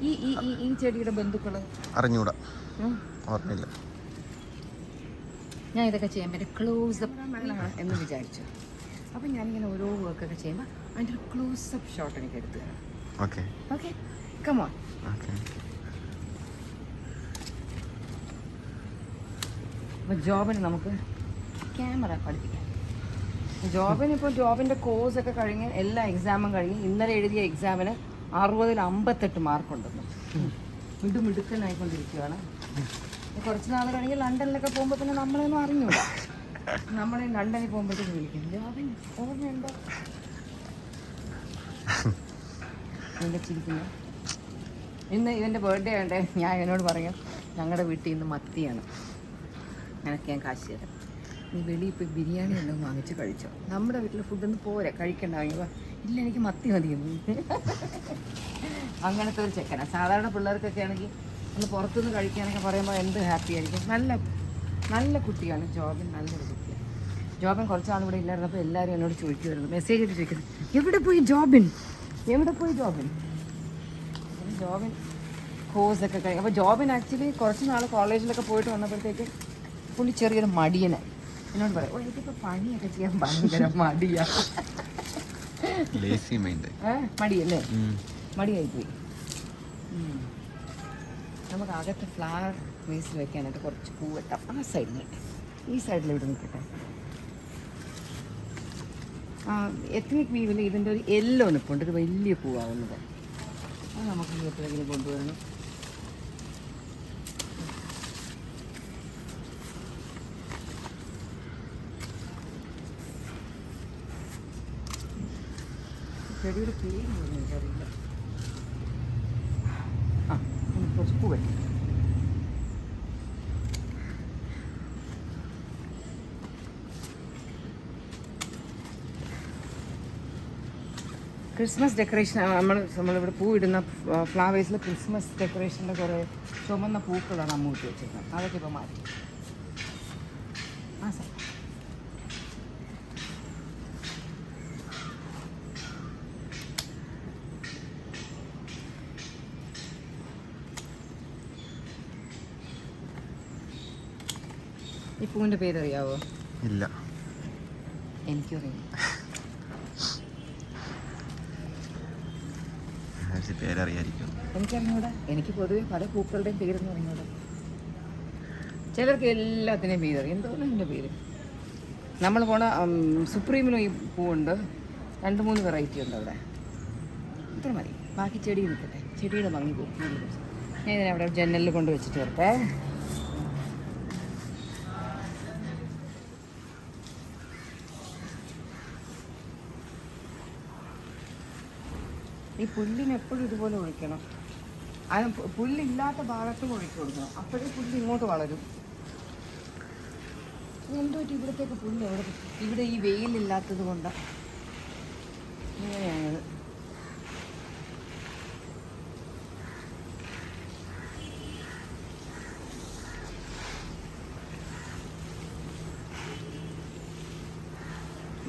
ഈ ഈ ഈ ചെടിയുടെ ബന്ധുക്കൾ അറിഞ്ഞൂടാ, ഓർമ്മയില്ല. ഞാൻ ഇതൊക്കെ ചെയ്യുമ്പോൾ എൻ്റെ ക്ലോസപ്പ് എന്ന് വിചാരിച്ചു. അപ്പം ഞാനിങ്ങനെ ഓരോ വർക്കൊക്കെ ചെയ്യുമ്പോൾ അതിൻ്റെ ഒരു ക്ലോസപ്പ് ഷോട്ട് എനിക്ക് എടുത്തു തരാം. Okay okay, come on. അപ്പോൾ ജോബിന് നമുക്ക് ക്യാമറ പഠിപ്പിക്കാം. ജോബിനിപ്പോൾ ജോബിൻ്റെ കോഴ്സൊക്കെ കഴിഞ്ഞ് എല്ലാ എക്സാമും കഴിഞ്ഞ് ഇന്നലെ എഴുതിയ എക്സാമിന് 60-ൽ 58 മാർക്കുണ്ടെന്ന് മിടുക്കനായിക്കൊണ്ടിരിക്കുകയാണ്. കുറച്ച് നാൾ കഴിഞ്ഞ് ലണ്ടനിലൊക്കെ പോകുമ്പോൾ പിന്നെ നമ്മളൊന്നും അറിഞ്ഞൂടാ. നമ്മളെ ലണ്ടനിൽ പോകുമ്പോഴത്തേക്ക് വിളിക്കും, ജോബിൻ ഓർമ്മയുണ്ടോ? എൻ്റെ ചിരിക്കുന്നു. ഇന്ന് ഇവൻ്റെ ബർത്ത്ഡേ ഉണ്ട്. ഞാൻ ഇവനോട് പറയും ഞങ്ങളുടെ വീട്ടിൽ ഇന്ന് മത്തിയാണ്, നിനക്ക് ഞാൻ കാശ് തരാം, നീ വെളിയിൽ ഇപ്പോൾ ബിരിയാണി എല്ലാം വാങ്ങിച്ച് കഴിച്ചോ, നമ്മുടെ വീട്ടിലെ ഫുഡൊന്നും പോരെ, കഴിക്കണ്ടാവുക. ഇല്ല, എനിക്ക് മത്തി മതിയെന്ന്. അങ്ങനത്തെ ഒരു ചെക്കനാണ്. സാധാരണ പിള്ളേർക്കൊക്കെ ആണെങ്കിൽ ഒന്ന് പുറത്തുനിന്ന് കഴിക്കാനൊക്കെ പറയുമ്പോൾ എന്ത് ഹാപ്പി ആയിരിക്കും. നല്ല കുട്ടിയാണ് ജോബിൻ, നല്ലൊരു കുട്ടിയാണ്. ജോബിൻ കുറച്ച് നാൾ ഇവിടെ ഇല്ലായിരുന്നപ്പോൾ എല്ലാവരും എന്നോട് ചോദിക്കുമായിരുന്നു, മെസ്സേജ് ഇട്ട് ചോദിക്കുന്നത്, എവിടെ പോയി ജോബിൻ, എവിടെ പോയി ജോബിൻ. ജോബിൻ കോഴ്സൊക്കെ കഴിഞ്ഞു. അപ്പോൾ ജോബിന് ആക്ച്വലി കുറച്ച് നാൾ കോളേജിലൊക്കെ പോയിട്ട് വന്നപ്പോഴത്തേക്ക് പുള്ളി ചെറിയൊരു മടിയനെ എന്നോട് പറയും, എനിക്കിപ്പോൾ പണിയൊക്കെ ചെയ്യാൻ ഭയങ്കര മടിയാണ്. മടിയല്ലേ, മടിയായിപ്പോയി. നമുക്ക് അകത്ത് ഫ്ലവർ വേസിൽ വെക്കാനായിട്ട് കുറച്ച് പൂ വെക്കാം. ആ സൈഡിൽ നിൽട്ടെ, ഈ സൈഡിൽ ഇവിടെ നിൽക്കട്ടെ. എത്നിക് വീവിൽ ഇതിൻ്റെ ഒരു യെല്ലോ നിൽപ്പുണ്ട്, ഒരു വലിയ പൂവാവുന്നത്. അത് നമുക്ക് എപ്പോഴെങ്കിലും കൊണ്ടുവരണം. ചെടിയുടെ പേര് പോലും എനിക്കറിയില്ല. ആ, കുറച്ച് പൂ വെക്കാം. ക്രിസ്മസ് ഡെക്കറേഷൻ നമ്മളിവിടെ പൂ ഇടുന്ന ഫ്ലവേഴ്സിൽ ക്രിസ്മസ് ഡെക്കറേഷൻ്റെ കുറേ ചുമന്ന പൂക്കളാണ് അമ്മ ഊട്ടി വെച്ചിരുന്നത്. അതൊക്കെ ഇപ്പോൾ മാറ്റി. ആ സാർ, ഈ പൂവിൻ്റെ പേരറിയാവോ? ഇല്ല, എനിക്കറിയാം. പേരറിയായിരിക്കും. എനിക്കറിഞ്ഞൂടാ. എനിക്ക് പൊതുവെ പല പൂക്കളുടെയും പേരൊന്നും അറിഞ്ഞൂടാ. ചിലർക്ക് എല്ലാത്തിനെയും പേരറിയാം. എന്തോന്നും എൻ്റെ പേര്. നമ്മൾ പോണ സുപ്രീമിനും ഈ പൂവുണ്ട്, 2-3 വെറൈറ്റി ഉണ്ട് അവിടെ. ഇത്ര മതി. ബാക്കി ചെടി നിൽക്കട്ടെ, ചെടിയുടെ ഭംഗി പോകും. ഞാൻ ഇതിനെ അവിടെ ജനലിൽ കൊണ്ട് വെച്ചിട്ട് വരട്ടെ. ഈ പുല്ലിന് എപ്പോഴും ഇതുപോലെ ഒഴിക്കണം. അത് പുല്ലില്ലാത്ത ഭാഗത്തും ഒഴിച്ചു കൊടുക്കണം. അപ്പോഴേ പുല്ല് ഇങ്ങോട്ട് വളരും. എന്തോ ഇവിടത്തേക്ക് പുല്ല് ഇവിടെ ഈ വെയിലില്ലാത്തത് കൊണ്ടാണ് ഇങ്ങനെയായത്.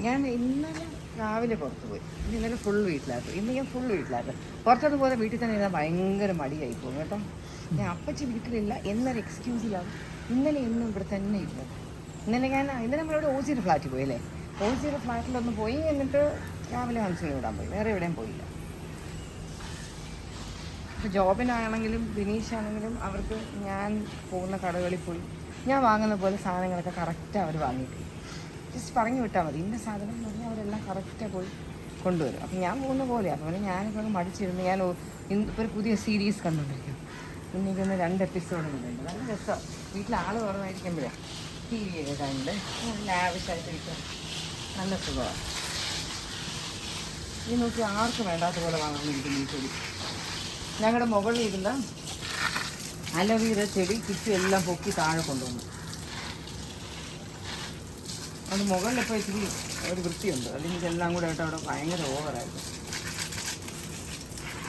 ഞാൻ ഇന്നലെ രാവിലെ പുറത്ത് പോയി. ഇന്നലെ ഫുൾ വീട്ടിലായിരുന്നു. ഇന്ന് ഞാൻ ഫുൾ വീട്ടിലായിരുന്നു. പുറത്തതുപോലെ വീട്ടിൽ തന്നെ ഇരുന്നാൽ ഭയങ്കര മടിയായി പോകും കേട്ടോ. ഞാൻ അപ്പച്ചി വീട്ടിലില്ല എന്നൊരു എക്സ്ക്യൂസിലാണ് ഇന്നലെ എന്നും ഇവിടെ തന്നെ ഇരുന്നത്. ഇന്നലെ നമ്മളിവിടെ ഓസിയുടെ ഫ്ലാറ്റിൽ പോയി അല്ലേ. ഓസിയുടെ ഫ്ലാറ്റിലൊന്ന് പോയി, എന്നിട്ട് രാവിലെ ഹൻസിനെ വിടാൻ പോയി. വേറെ എവിടെയും പോയില്ല. ഇപ്പോൾ ജോബിനാണെങ്കിലും ബിനീഷാണെങ്കിലും അവർക്ക് ഞാൻ പോകുന്ന കടകളിൽ പോയി ഞാൻ വാങ്ങുന്ന പോലെ സാധനങ്ങളൊക്കെ കറക്റ്റ് അവർ വാങ്ങിയിട്ട് ജസ്റ്റ് പറഞ്ഞു വിട്ടാൽ മതി. ഇന്ന സാധനം എന്ന് പറഞ്ഞാൽ അവരെല്ലാം കറക്റ്റായി പോയി കൊണ്ടുവരും. അപ്പം ഞാൻ പോകുന്ന പോലെയാണ്. അപ്പോൾ ഞാനിപ്പോൾ മടിച്ചിരുന്നു. ഞാൻ ഇപ്പോൾ ഒരു പുതിയ സീരീസ് കണ്ടുകൊണ്ടിരിക്കും. ഇന്നിക്കൊന്ന് 2 എപ്പിസോഡുകളുണ്ട്. നല്ല രസമാണ്. വീട്ടിൽ ആൾ കുറവായിരിക്കുമ്പോഴേ TV ഒക്കെ കണ്ട് ലാവിഷായിട്ടിരിക്കും. നല്ല സുഖമാണ്. ഈ നോക്കി ആർക്കും വേണ്ടാത്ത പോലെ വാങ്ങാനിരിക്കുന്നു ഈ ചെടി. ഞങ്ങളുടെ മുകളിൽ ഇരുന്ന അലോവേര ചെടി ചുറ്റും എല്ലാം പൊക്കി താഴെ കൊണ്ടുവന്നു. അത് മുകളിലിപ്പോൾ ഇത്തിരി ഒരു വൃത്തിയുണ്ട്. അല്ലെങ്കിൽ ഇതെല്ലാം കൂടെ ആയിട്ട് അവിടെ ഭയങ്കര ഓവറായിരുന്നു.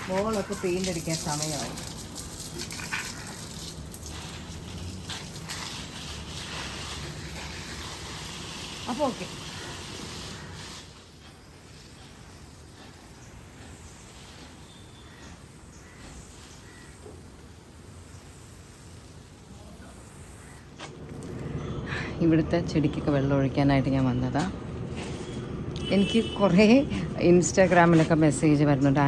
മുകളൊക്കെ പെയിൻ്റ് അടിക്കാൻ സമയമാവും. അപ്പോൾ ഓക്കെ. ഇവിടുത്തെ ചെടിക്കൊക്കെ വെള്ളം ഒഴിക്കാനായിട്ട് ഞാൻ വന്നതാണ്. എനിക്ക് കുറേ ഇൻസ്റ്റാഗ്രാമിലൊക്കെ മെസ്സേജ് വരുന്നുണ്ട്.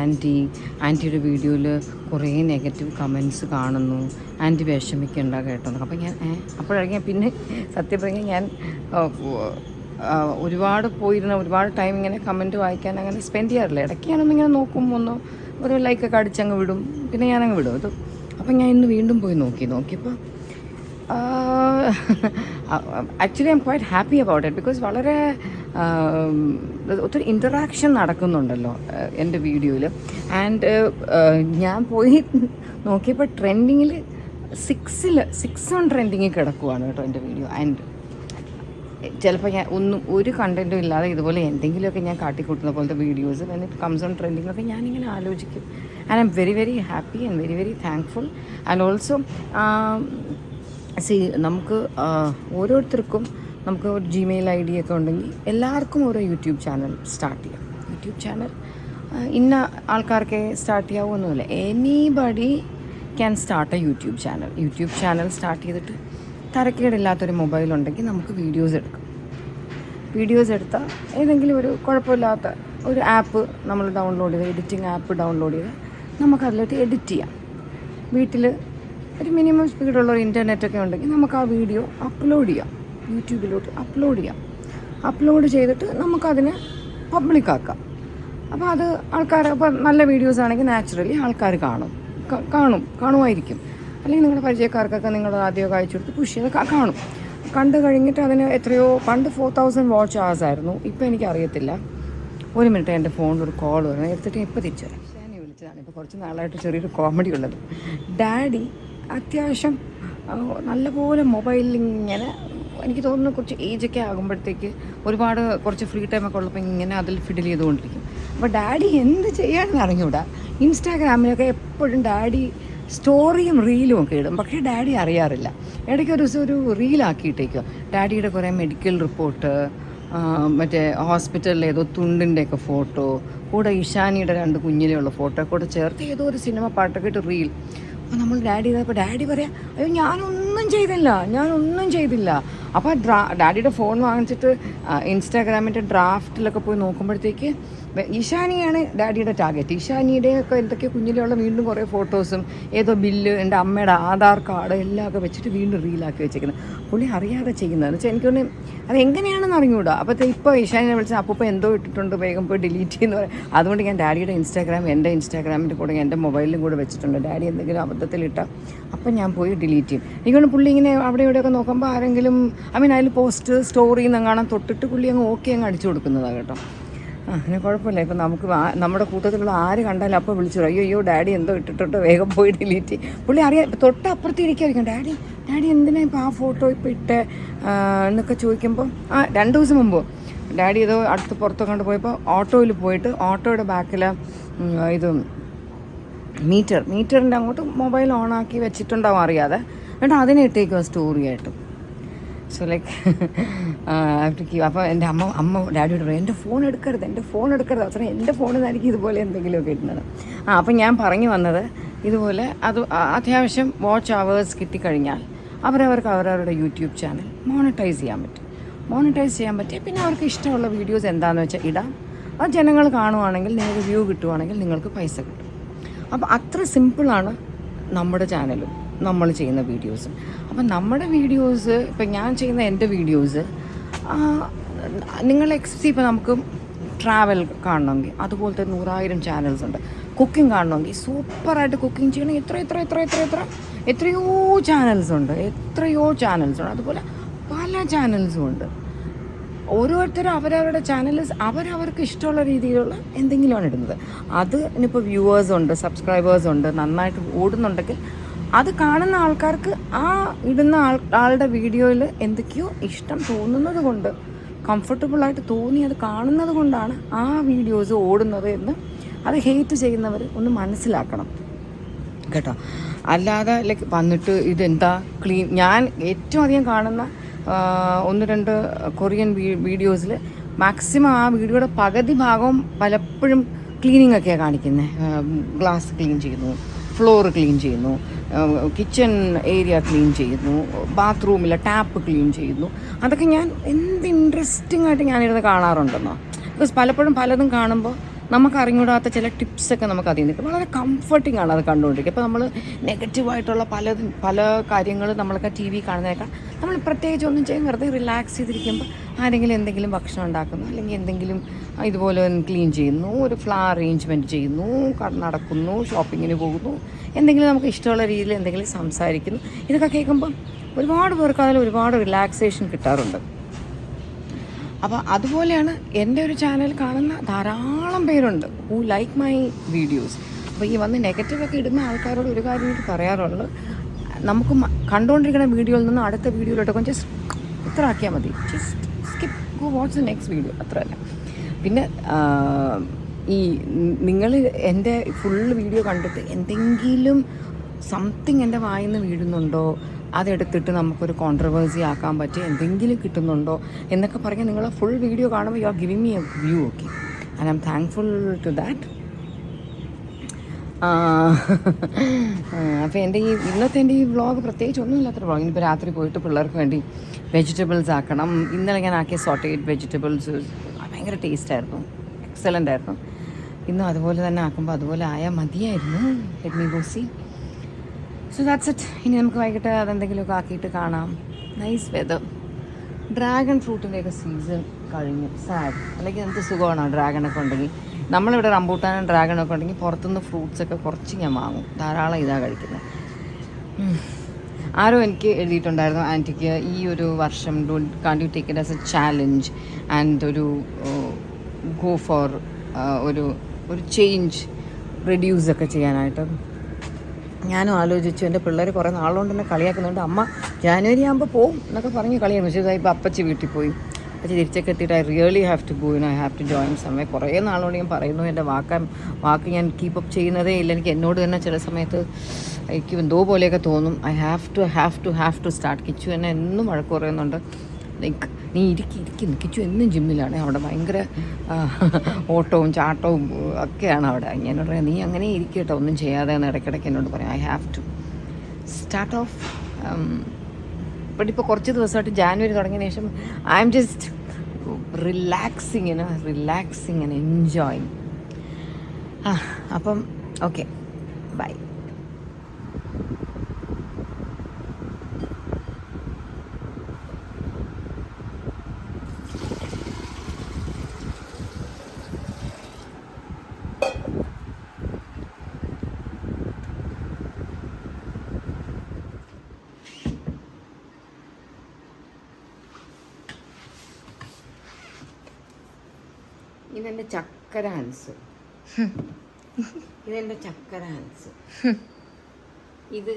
ആൻറ്റിയുടെ വീഡിയോയിൽ കുറേ നെഗറ്റീവ് കമൻസ് കാണുന്നു, ആൻറ്റി വിഷമിക്കണ്ട കേട്ടോ. അപ്പോൾ അപ്പോഴാണ് പിന്നെ സത്യം പറഞ്ഞാൽ ഞാൻ ഒരുപാട് ഒരുപാട് ടൈം ഇങ്ങനെ കമൻറ്റ് വായിക്കാൻ അങ്ങനെ സ്പെൻഡ് ചെയ്യാറില്ല. ഇടയ്ക്ക് ഞാനൊന്നിങ്ങനെ നോക്കും, ഒരു ലൈക്കൊക്കെ അടിച്ചങ്ങ് വിടും, പിന്നെ ഞാനങ്ങ് വിടും അത്. അപ്പം ഞാൻ ഇന്ന് വീണ്ടും പോയി നോക്കിയപ്പോൾ actually I M quite happy about it. Because വളരെ ഒത്തിരി ഇൻറ്ററാക്ഷൻ നടക്കുന്നുണ്ടല്ലോ എൻ്റെ വീഡിയോയിൽ. ആൻഡ് ഞാൻ പോയി നോക്കിയപ്പോൾ ട്രെൻഡിങ്ങിൽ 6 ഓൺ ട്രെൻഡിങ്ങിൽ കിടക്കുവാണ് കേട്ടോ എൻ്റെ വീഡിയോ. ആൻഡ് ചിലപ്പോൾ ഞാൻ ഒരു കണ്ടൻറ്റും ഇല്ലാതെ ഇതുപോലെ എന്തെങ്കിലുമൊക്കെ ഞാൻ കാട്ടിക്കൂട്ടുന്ന പോലത്തെ videos when it comes on ട്രെൻഡിങ്ങിലൊക്കെ ഞാനിങ്ങനെ ആലോചിക്കും. And I am very very happy and very very thankful. And also നമുക്ക് ഓരോരുത്തർക്കും നമുക്ക് ഒരു Gmail ID ഒക്കെ ഉണ്ടെങ്കിൽ എല്ലാവർക്കും ഓരോ യൂട്യൂബ് ചാനൽ സ്റ്റാർട്ട് ചെയ്യാം. യൂട്യൂബ് ചാനൽ ഇന്ന ആൾക്കാർക്ക് സ്റ്റാർട്ട് ചെയ്യാവുന്നൊന്നുമില്ല. Anybody can start a YouTube channel. YouTube channel start ചെയ്തിട്ട് തരക്കേടില്ലാത്തൊരു മൊബൈലുണ്ടെങ്കിൽ നമുക്ക് വീഡിയോസ് എടുക്കാം. വീഡിയോസ് എടുത്താൽ ഏതെങ്കിലും ഒരു കുഴപ്പമില്ലാത്ത ഒരു ആപ്പ് നമ്മൾ ഡൗൺലോഡ് ചെയ്ത്, എഡിറ്റിംഗ് ആപ്പ് ഡൗൺലോഡ് ചെയ്ത് നമുക്കതിലോട്ട് എഡിറ്റ് ചെയ്യാം. വീട്ടിൽ ഒരു മിനിമം സ്പീഡുള്ള ഒരു ഇൻ്റർനെറ്റൊക്കെ ഉണ്ടെങ്കിൽ നമുക്ക് ആ വീഡിയോ അപ്ലോഡ് ചെയ്യാം, യൂട്യൂബിലോട്ട് അപ്ലോഡ് ചെയ്യാം. അപ്ലോഡ് ചെയ്തിട്ട് നമുക്കതിനെ പബ്ലിക്കാക്കാം. അപ്പോൾ അത് ആൾക്കാർ, അപ്പോൾ നല്ല വീഡിയോസ് ആണെങ്കിൽ നാച്ചുറലി ആൾക്കാർ കാണുമായിരിക്കും. അല്ലെങ്കിൽ നിങ്ങളുടെ പരിചയക്കാർക്കൊക്കെ നിങ്ങൾ ആദ്യമൊക്കെ അയച്ചു കൊടുത്ത് പുഷ് ചെയ്ത് കാണും. കണ്ടു കഴിഞ്ഞിട്ട് അതിന് എത്രയോ, പണ്ട് 4000 വാച്ച് അവേഴ്സ് ആയിരുന്നു, ഇപ്പോൾ എനിക്കറിയത്തില്ല. ഒരു മിനിറ്റ്, എൻ്റെ ഫോണിൽ ഒരു കോൾ വരണം, എടുത്തിട്ട് ഇപ്പോൾ തിരിച്ചു വരാം. ഞാൻ വിളിച്ചതാണ്. ഇപ്പോൾ കുറച്ച് നാളായിട്ട് ചെറിയൊരു കോമഡി ഉള്ളത്. ഡാഡി അത്യാവശ്യം നല്ലപോലെ മൊബൈലിൽ ഇങ്ങനെ, എനിക്ക് തോന്നുന്നു കുറച്ച് ഏജൊക്കെ ആകുമ്പോഴത്തേക്ക് കുറച്ച് ഫ്രീ ടൈമൊക്കെ ഉള്ളപ്പോൾ ഇങ്ങനെ അതിൽ ഫിഡിൽ ചെയ്തുകൊണ്ടിരിക്കും. അപ്പോൾ ഡാഡി എന്ത് ചെയ്യാമെന്ന് അറിഞ്ഞൂടാ. ഇൻസ്റ്റാഗ്രാമിലൊക്കെ എപ്പോഴും ഡാഡി സ്റ്റോറിയും റീലും ഒക്കെ ഇടും, പക്ഷേ ഡാഡി അറിയാറില്ല. ഇടയ്ക്ക് ഒരു ദിവസം ഒരു റീലാക്കിയിട്ടേക്കോ ഡാഡിയുടെ കുറേ മെഡിക്കൽ റിപ്പോർട്ട്, മറ്റേ ഹോസ്പിറ്റലിലെ ഏതോ തുണ്ടിൻ്റെയൊക്കെ ഫോട്ടോ, കൂടെ ഇഷാനിയുടെ 2 കുഞ്ഞിലെയുള്ള ഫോട്ടോ കൂടെ ചേർത്ത് ഏതോ ഒരു സിനിമ പാട്ടൊക്കെ ഇട്ട് റീൽ. അപ്പോൾ നമ്മൾ ഡാഡി ചെയ്തപ്പോൾ ഡാഡി പറയാം, അയ്യോ ഞാനൊന്നും ചെയ്തില്ല. അപ്പോൾ ഡാഡിയുടെ ഫോൺ വാങ്ങിച്ചിട്ട് ഇൻസ്റ്റാഗ്രാമിൻ്റെ ഡ്രാഫ്റ്റിലൊക്കെ പോയി നോക്കുമ്പോഴത്തേക്ക് ഇഷാനിയാണ് ഡാഡിയുടെ ടാർഗറ്റ്. ഇഷാനിയുടെയൊക്കെ എന്തൊക്കെയോ കുഞ്ഞിലുള്ള വീണ്ടും കുറേ ഫോട്ടോസും ഏതോ ബില്ല്, എൻ്റെ അമ്മയുടെ ആധാർ കാർഡ് എല്ലാം ഒക്കെ വെച്ചിട്ട് വീണ്ടും റീലാക്കി വെച്ചേക്കുന്നത്. പുള്ളി അറിയാതെ ചെയ്യുന്നതെന്ന് വെച്ചാൽ എനിക്കൊന്ന് അത് എങ്ങനെയാണെന്ന് അറിഞ്ഞുകൂടാ. അപ്പോൾ ഇപ്പോൾ ഇഷാനിനെ വിളിച്ചാൽ അപ്പോൾ എന്തോ ഇട്ടിട്ടുണ്ട്, വേഗം പോയി ഡിലീറ്റ് ചെയ്യുന്ന പറയും. അതുകൊണ്ട് ഞാൻ ഡാഡിയുടെ ഇൻസ്റ്റാഗ്രാം എൻ്റെ ഇൻസ്റ്റാഗ്രാമിൻ്റെ കൂടെ എൻ്റെ മൊബൈലിലും കൂടെ വെച്ചിട്ടുണ്ട്. ഡാഡി എന്തെങ്കിലും അബദ്ധത്തിലിട്ടാൽ അപ്പം ഞാൻ പോയി ഡിലീറ്റ് ചെയ്യും. എനിക്കൊന്ന് പുള്ളി ഇങ്ങനെ അവിടെ ഇവിടെയൊക്കെ നോക്കുമ്പോൾ ആരെങ്കിലും അതിൽ പോസ്റ്റ് സ്റ്റോറി എന്നങ്ങാണം തൊട്ടിട്ട് പുള്ളി അങ്ങ് അടിച്ചു കൊടുക്കുന്നതാണ് കേട്ടോ. അങ്ങനെ കുഴപ്പമില്ല. ഇപ്പം നമുക്ക് നമ്മുടെ കൂട്ടത്തിലുള്ള ആര് കണ്ടാലും അപ്പോൾ വിളിച്ചു പറയും, അയ്യോ ഡാഡി എന്തോ ഇട്ടിട്ടുണ്ട്, വേഗം പോയി ഡിലീറ്റ് ചെയ്യും. പുള്ളി അറിയാം, തൊട്ടപ്പുറത്ത് ഇരിക്കുമായിരിക്കും, ഡാഡി എന്തിനാ ഇപ്പോൾ ആ ഫോട്ടോ ഇപ്പോൾ ഇട്ട് എന്നൊക്കെ ചോദിക്കുമ്പോൾ 2 ദിവസം മുമ്പ് ഡാഡി ഏതോ അടുത്ത് പുറത്തൊക്കെ കൊണ്ട് പോയപ്പോൾ ഓട്ടോയിൽ പോയിട്ട് ഓട്ടോയുടെ ബാക്കിൽ ഇത് മീറ്ററിൻ്റെ അങ്ങോട്ട് മൊബൈൽ ഓണാക്കി വെച്ചിട്ടുണ്ടാവും അറിയാതെ, എന്നിട്ട് അതിനെ ഇട്ടേക്കുക സ്റ്റോറിയായിട്ട്. സോ ലൈക്ക് അപ്പോൾ എൻ്റെ അമ്മ ഡാഡിയോട് പറയും, എൻ്റെ ഫോൺ എടുക്കരുത് അവസരം എൻ്റെ ഫോണിൽ നിന്ന് എനിക്ക് ഇതുപോലെ എന്തെങ്കിലുമൊക്കെ ഇടുന്നത്. അപ്പം ഞാൻ പറഞ്ഞു വന്നത്, ഇതുപോലെ അത് അത്യാവശ്യം വാച്ച് അവേഴ്സ് കിട്ടിക്കഴിഞ്ഞാൽ അവരവർക്ക് അവരവരുടെ യൂട്യൂബ് ചാനൽ മോണിറ്റൈസ് ചെയ്യാൻ പറ്റും. പിന്നെ അവർക്ക് ഇഷ്ടമുള്ള വീഡിയോസ് എന്താണെന്ന് വെച്ചാൽ ഇടാം. അത് ജനങ്ങൾ കാണുവാണെങ്കിൽ, നിങ്ങൾക്ക് വ്യൂ കിട്ടുവാണെങ്കിൽ നിങ്ങൾക്ക് പൈസ കിട്ടും. അപ്പോൾ അത്ര സിമ്പിളാണ് നമ്മുടെ ചാനലും നമ്മൾ ചെയ്യുന്ന വീഡിയോസും. അപ്പം നമ്മുടെ വീഡിയോസ്, ഇപ്പം ഞാൻ ചെയ്യുന്ന എൻ്റെ വീഡിയോസ് നിങ്ങൾ ഇപ്പോൾ നമുക്ക് ട്രാവൽ കാണണമെങ്കിൽ അതുപോലത്തെ 100,000 ചാനൽസ് ഉണ്ട്. കുക്കിംഗ് കാണണമെങ്കിൽ, സൂപ്പറായിട്ട് കുക്കിംഗ് ചെയ്യണമെങ്കിൽ എത്രയോ ചാനൽസ് ഉണ്ട്. അതുപോലെ പല ചാനൽസും ഉണ്ട്. ഓരോരുത്തരും അവരവരുടെ ചാനൽസ് അവരവർക്ക് ഇഷ്ടമുള്ള രീതിയിലുള്ള എന്തെങ്കിലുമാണ് ഇടുന്നത്. അത് ഇനിയിപ്പോൾ വ്യൂവേഴ്സ് ഉണ്ട്, സബ്സ്ക്രൈബേഴ്സ് ഉണ്ട്, നന്നായിട്ട് ഓടുന്നുണ്ടെങ്കിൽ അത് കാണുന്ന ആൾക്കാർക്ക് ആ ഇടുന്ന ആളുടെ വീഡിയോയിൽ എന്തൊക്കെയോ ഇഷ്ടം തോന്നുന്നത് കൊണ്ട്, കംഫർട്ടബിളായിട്ട് തോന്നി അത് കാണുന്നത് കൊണ്ടാണ് ആ വീഡിയോസ് ഓടുന്നത് എന്ന് അത് ഹെയ്റ്റ് ചെയ്യുന്നവർ ഒന്ന് മനസ്സിലാക്കണം കേട്ടോ. അല്ലാതെ ലൈക്ക് വന്നിട്ട് ഇതെന്താ ക്ലീൻ, ഞാൻ ഏറ്റവും അധികം കാണുന്ന 1-2 കൊറിയൻ വീഡിയോസിൽ മാക്സിമം ആ വീഡിയോയുടെ പകുതി ഭാഗവും പലപ്പോഴും ക്ലീനിങ് ഒക്കെയാണ് കാണിക്കുന്നത്. ഗ്ലാസ് ക്ലീൻ ചെയ്യുന്നു, ഫ്ലോർ ക്ലീൻ ചെയ്യുന്നു, കിച്ചൺ ഏരിയ ക്ലീൻ ചെയ്യുന്നു, ബാത്റൂമിലെ ടാപ്പ് ക്ലീൻ ചെയ്യുന്നു. അതൊക്കെ ഞാൻ എന്ത് ഇൻട്രസ്റ്റിംഗ് ആയിട്ട് ഞാനിരുന്ന് കാണാറുണ്ടെന്നോ. ബിക്കോസ് പലപ്പോഴും പലതും കാണുമ്പോൾ നമുക്ക് അറിഞ്ഞൂടാത്ത ചില ടിപ്സൊക്കെ നമുക്ക് അതിൽ നിൽക്കും. വളരെ കംഫർട്ടിംഗ് ആണ് അത് കണ്ടുകൊണ്ടിരിക്കുക. അപ്പോൾ നമ്മൾ നെഗറ്റീവായിട്ടുള്ള പല കാര്യങ്ങൾ നമ്മളൊക്കെ TV കാണുന്നതിനേക്കാൾ നമ്മൾ പ്രത്യേകിച്ച് ഒന്നും ചെയ്യും, വെറുതെ റിലാക്സ് ചെയ്തിരിക്കുമ്പോൾ ആരെങ്കിലും എന്തെങ്കിലും ഭക്ഷണം ഉണ്ടാക്കുന്നു, അല്ലെങ്കിൽ എന്തെങ്കിലും ഇതുപോലെ ക്ലീൻ ചെയ്യുന്നു, ഒരു ഫ്ലവർ അറേഞ്ച്മെൻറ്റ് ചെയ്യുന്നു, നടക്കുന്നു, ഷോപ്പിങ്ങിന് പോകുന്നു, എന്തെങ്കിലും നമുക്ക് ഇഷ്ടമുള്ള രീതിയിൽ എന്തെങ്കിലും സംസാരിക്കുന്നു. ഇതൊക്കെ കേൾക്കുമ്പോൾ ഒരുപാട് പേർക്ക് അതിൽ ഒരുപാട് റിലാക്സേഷൻ കിട്ടാറുണ്ട്. അപ്പോൾ അതുപോലെയാണ് എൻ്റെ ഒരു ചാനൽ കാണുന്ന ധാരാളം പേരുണ്ട് ഹൂ ലൈക്ക് മൈ വീഡിയോസ്. അപ്പോൾ ഈ വന്ന് നെഗറ്റീവൊക്കെ ഇടുന്ന ആൾക്കാരോട് ഒരു കാര്യം എനിക്ക് പറയാറുള്ളത്, നമുക്ക് കണ്ടുകൊണ്ടിരിക്കുന്ന വീഡിയോയിൽ നിന്ന് അടുത്ത വീഡിയോയിലോട്ടൊക്കെ ജസ്റ്റ് ഇത്ര ആക്കിയാൽ മതി. Just skip, go what's the next video, അത്രയല്ല. പിന്നെ ഈ നിങ്ങൾ എൻ്റെ ഫുൾ വീഡിയോ കണ്ടിട്ട് എന്തെങ്കിലും സംതിങ് എൻ്റെ വായിൽ നിന്ന് വീഴുന്നുണ്ടോ, അതെടുത്തിട്ട് നമുക്കൊരു കോൺട്രവേഴ്സി ആക്കാൻ പറ്റി എന്തെങ്കിലും കിട്ടുന്നുണ്ടോ എന്നൊക്കെ പറഞ്ഞാൽ നിങ്ങൾ ഫുൾ വീഡിയോ കാണുമ്പോൾ you are giving me a view. Okay, and I am thankful to that. അപ്പോൾ എൻ്റെ ഇന്നത്തെ എൻ്റെ ഈ വ്ളോഗ് പ്രത്യേകിച്ച് ഒന്നുമില്ലാത്തൊരു വ്ളോഗ്. ഇനിയിപ്പോൾ രാത്രി പോയിട്ട് പിള്ളേർക്ക് വേണ്ടി വെജിറ്റബിൾസ് ആക്കണം. ഇന്നലെ ഞാൻ ആക്കിയ സോട്ടേഡ് വെജിറ്റബിൾസ് ഭയങ്കര ടേസ്റ്റായിരുന്നു, എക്സലൻ്റ് ആയിരുന്നു. ഇന്നും അതുപോലെ തന്നെ ആക്കുമ്പോൾ അതുപോലെ ആയാൽ മതിയായിരുന്നു. Let me go see. So that's it. ഇനി നമുക്ക് വൈകിട്ട് അതെന്തെങ്കിലുമൊക്കെ ആക്കിയിട്ട് കാണാം. Nice weather. ഡ്രാഗൺ ഫ്രൂട്ടിൻ്റെയൊക്കെ സീസൺ കഴിഞ്ഞു. സാഡ്. അല്ലെങ്കിൽ നമുക്ക് സുഖമാണോ ഡ്രാഗണൊക്കെ ഉണ്ടെങ്കിൽ. നമ്മളിവിടെ റംബൂട്ടാനും ഡ്രാഗണൊക്കെ ഉണ്ടെങ്കിൽ പുറത്തുനിന്ന് ഫ്രൂട്ട്സൊക്കെ കുറച്ച് ഞാൻ വാങ്ങും. ധാരാളം ഇതാണ് കഴിക്കുന്നത്. ആരോ എനിക്ക് എഴുതിയിട്ടുണ്ടായിരുന്നു, ആൻറ്റിക്ക് ഈ ഒരു വർഷം can you take it as a challenge and ഒരു ഗോ ഫോർ ഒരു ചേഞ്ച്, റെഡ്യൂസൊക്കെ ചെയ്യാനായിട്ട്. ഞാനും ആലോചിച്ചു. എൻ്റെ പിള്ളേർ കുറേ നാളുകൊണ്ട് തന്നെ കളിയാക്കുന്നുണ്ട്. അമ്മ ജാനുവരി ആകുമ്പോൾ പോവും എന്നൊക്കെ പറഞ്ഞ് കളിയായിരുന്നു. പക്ഷേ ഇതായി ഇപ്പോൾ അപ്പച്ചി വീട്ടിൽ പോയി. അപ്പച്ചി തിരിച്ചൊക്കെ എത്തിയിട്ട് I really have to go, I have to join സമയം. കുറേ നാളുകൊണ്ട് ഞാൻ പറയുന്നു, എൻ്റെ വാക്ക് ഞാൻ കീപ്പപ്പ് ചെയ്യുന്നതേ ഇല്ല. എനിക്ക് എന്നോട് തന്നെ ചില സമയത്ത് എനിക്ക് എന്തോ പോലെയൊക്കെ തോന്നും. I have to start. Kichu എന്നെ എന്നും വഴക്ക് പറയുന്നുണ്ട്. ലൈക്ക് നീ ഇരിക്കും. കിച്ചു എന്നും ജിമ്മിലാണ്. അവിടെ ഭയങ്കര ഓട്ടവും ചാട്ടവും ഒക്കെയാണ് അവിടെ. എന്നോട് പറയാം, നീ അങ്ങനെ ഇരിക്കട്ടോ, ഒന്നും ചെയ്യാതെ എന്ന് ഇടയ്ക്കിടയ്ക്ക് എന്നോട് പറയാം. I have to start off. But ഇപ്പോൾ കുറച്ച് ദിവസമായിട്ട് ജാനുവരി തുടങ്ങിയതിന് ശേഷം I am just relaxing and enjoying. അപ്പം ഓക്കെ, ബൈ. ഇതെൻ്റെ ചക്കര ഹൻസ്. ഇത്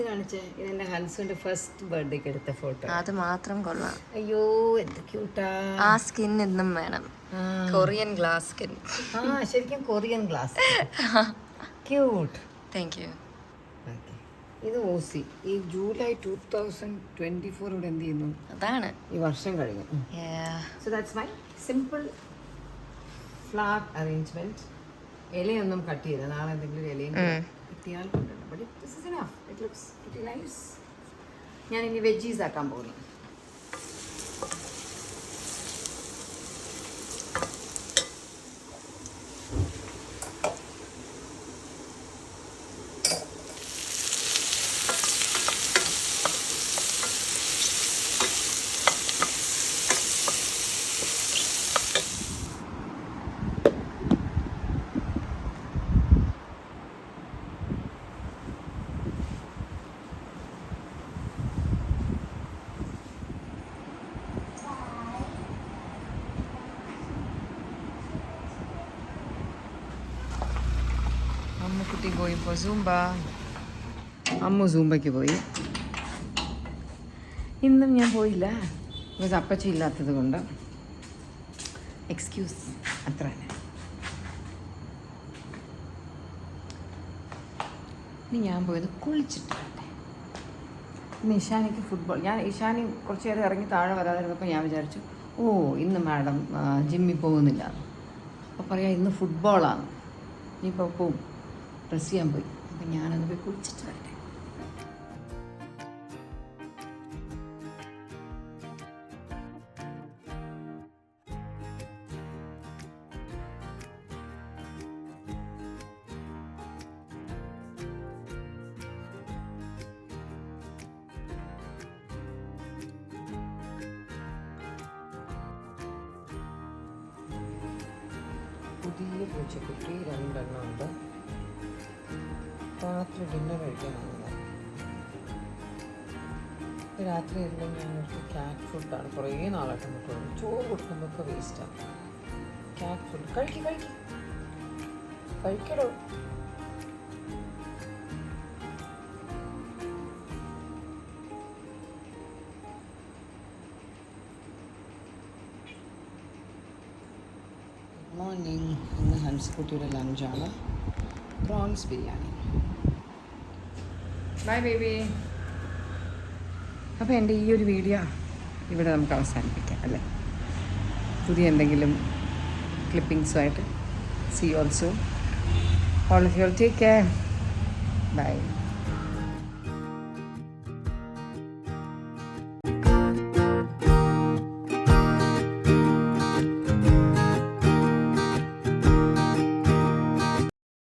കാണിച്ചേ. ഇതെൻ്റെ ഹൻസിൻ്റെ ഫസ്റ്റ് ബർത്ത്ഡേക്ക് എടുത്ത ഫോട്ടോ. അത് മാത്രം കൊള്ളാം. അയ്യോ എന്ത് ക്യൂട്ടാ. ആ സ്കിൻ ഇന്നും വേണം. Korean glass skin. ശരിക്കും Korean glass. Cute. Thank you. ഇത് ഓസി. ഈ ജൂലൈ 2024 ഇവിടെ എന്ത് ചെയ്യുന്നു? അതാണ് ഈ വർഷം കഴിഞ്ഞു. So that's my simple flower arrangement. ഇലയൊന്നും കട്ട് ചെയ്ത് നാളെ എന്തെങ്കിലും ഇലയും കിട്ടിയാൽ ഞാൻ ഇനി വെജീസ് ആക്കാൻ പോകുന്നു. അമ്മുക്കുട്ടി പോയി ഇപ്പോൾ അമ്മു സൂമ്പയ്ക്ക് പോയി. ഇന്നും ഞാൻ പോയില്ല, ബിക്കോസ് അപ്പച്ചി ഇല്ലാത്തത് കൊണ്ട്. എക്സ്ക്യൂസ് അത്ര തന്നെ. ഇനി ഞാൻ പോയത് കുളിച്ചിട്ട് വരട്ടെ. ഇന്ന് ഇഷാനിക്ക് ഫുട്ബോൾ. ഇഷാനി കുറച്ച് നേരം ഇറങ്ങി താഴെ വരാതിരുന്നപ്പോൾ ഞാൻ വിചാരിച്ചു, ഇന്ന് മാഡം ജിമ്മിൽ പോകുന്നില്ല. അപ്പോൾ പറയാം ഇന്ന് ഫുട്ബോളാണ്. ഇനിയിപ്പോൾ പോവും. ഡ്രസ്സ് ചെയ്യാൻ പോയി. അപ്പം ഞാനത് പോയി കുളിച്ചിട്ട് വരട്ടെ. പുതിയ പൂച്ചക്കുട്ടി 2 എണ്ണം ഉണ്ട്. രാത്രി ഡിന്നർ കഴിക്കാനാണ്. രാത്രി എല്ലാം ഞങ്ങൾക്ക് ക്യാറ്റ് ഫുഡാണ്. കുറേ നാളായിട്ട് നമുക്ക് ചോറ് കൊടുക്കുമ്പോഴൊക്കെ വേസ്റ്റാണ്. ക്യാറ്റ് ഫുഡ് കഴിക്കടോ. മോർണിംഗ്. ഇന്ന് ഹൻസിക്കുട്ടിയുടെ ലഞ്ചാണ് പ്രോൺസ് ബിരിയാണി. Bye baby. അപ്പോൾ എൻ്റെ ഈ ഒരു വീഡിയോ ഇവിടെ നമുക്ക് അവസാനിപ്പിക്കാം അല്ലേ? പുതിയ എന്തെങ്കിലും ക്ലിപ്പിങ്സുമായിട്ട്. See also. All of you all take care. Bye.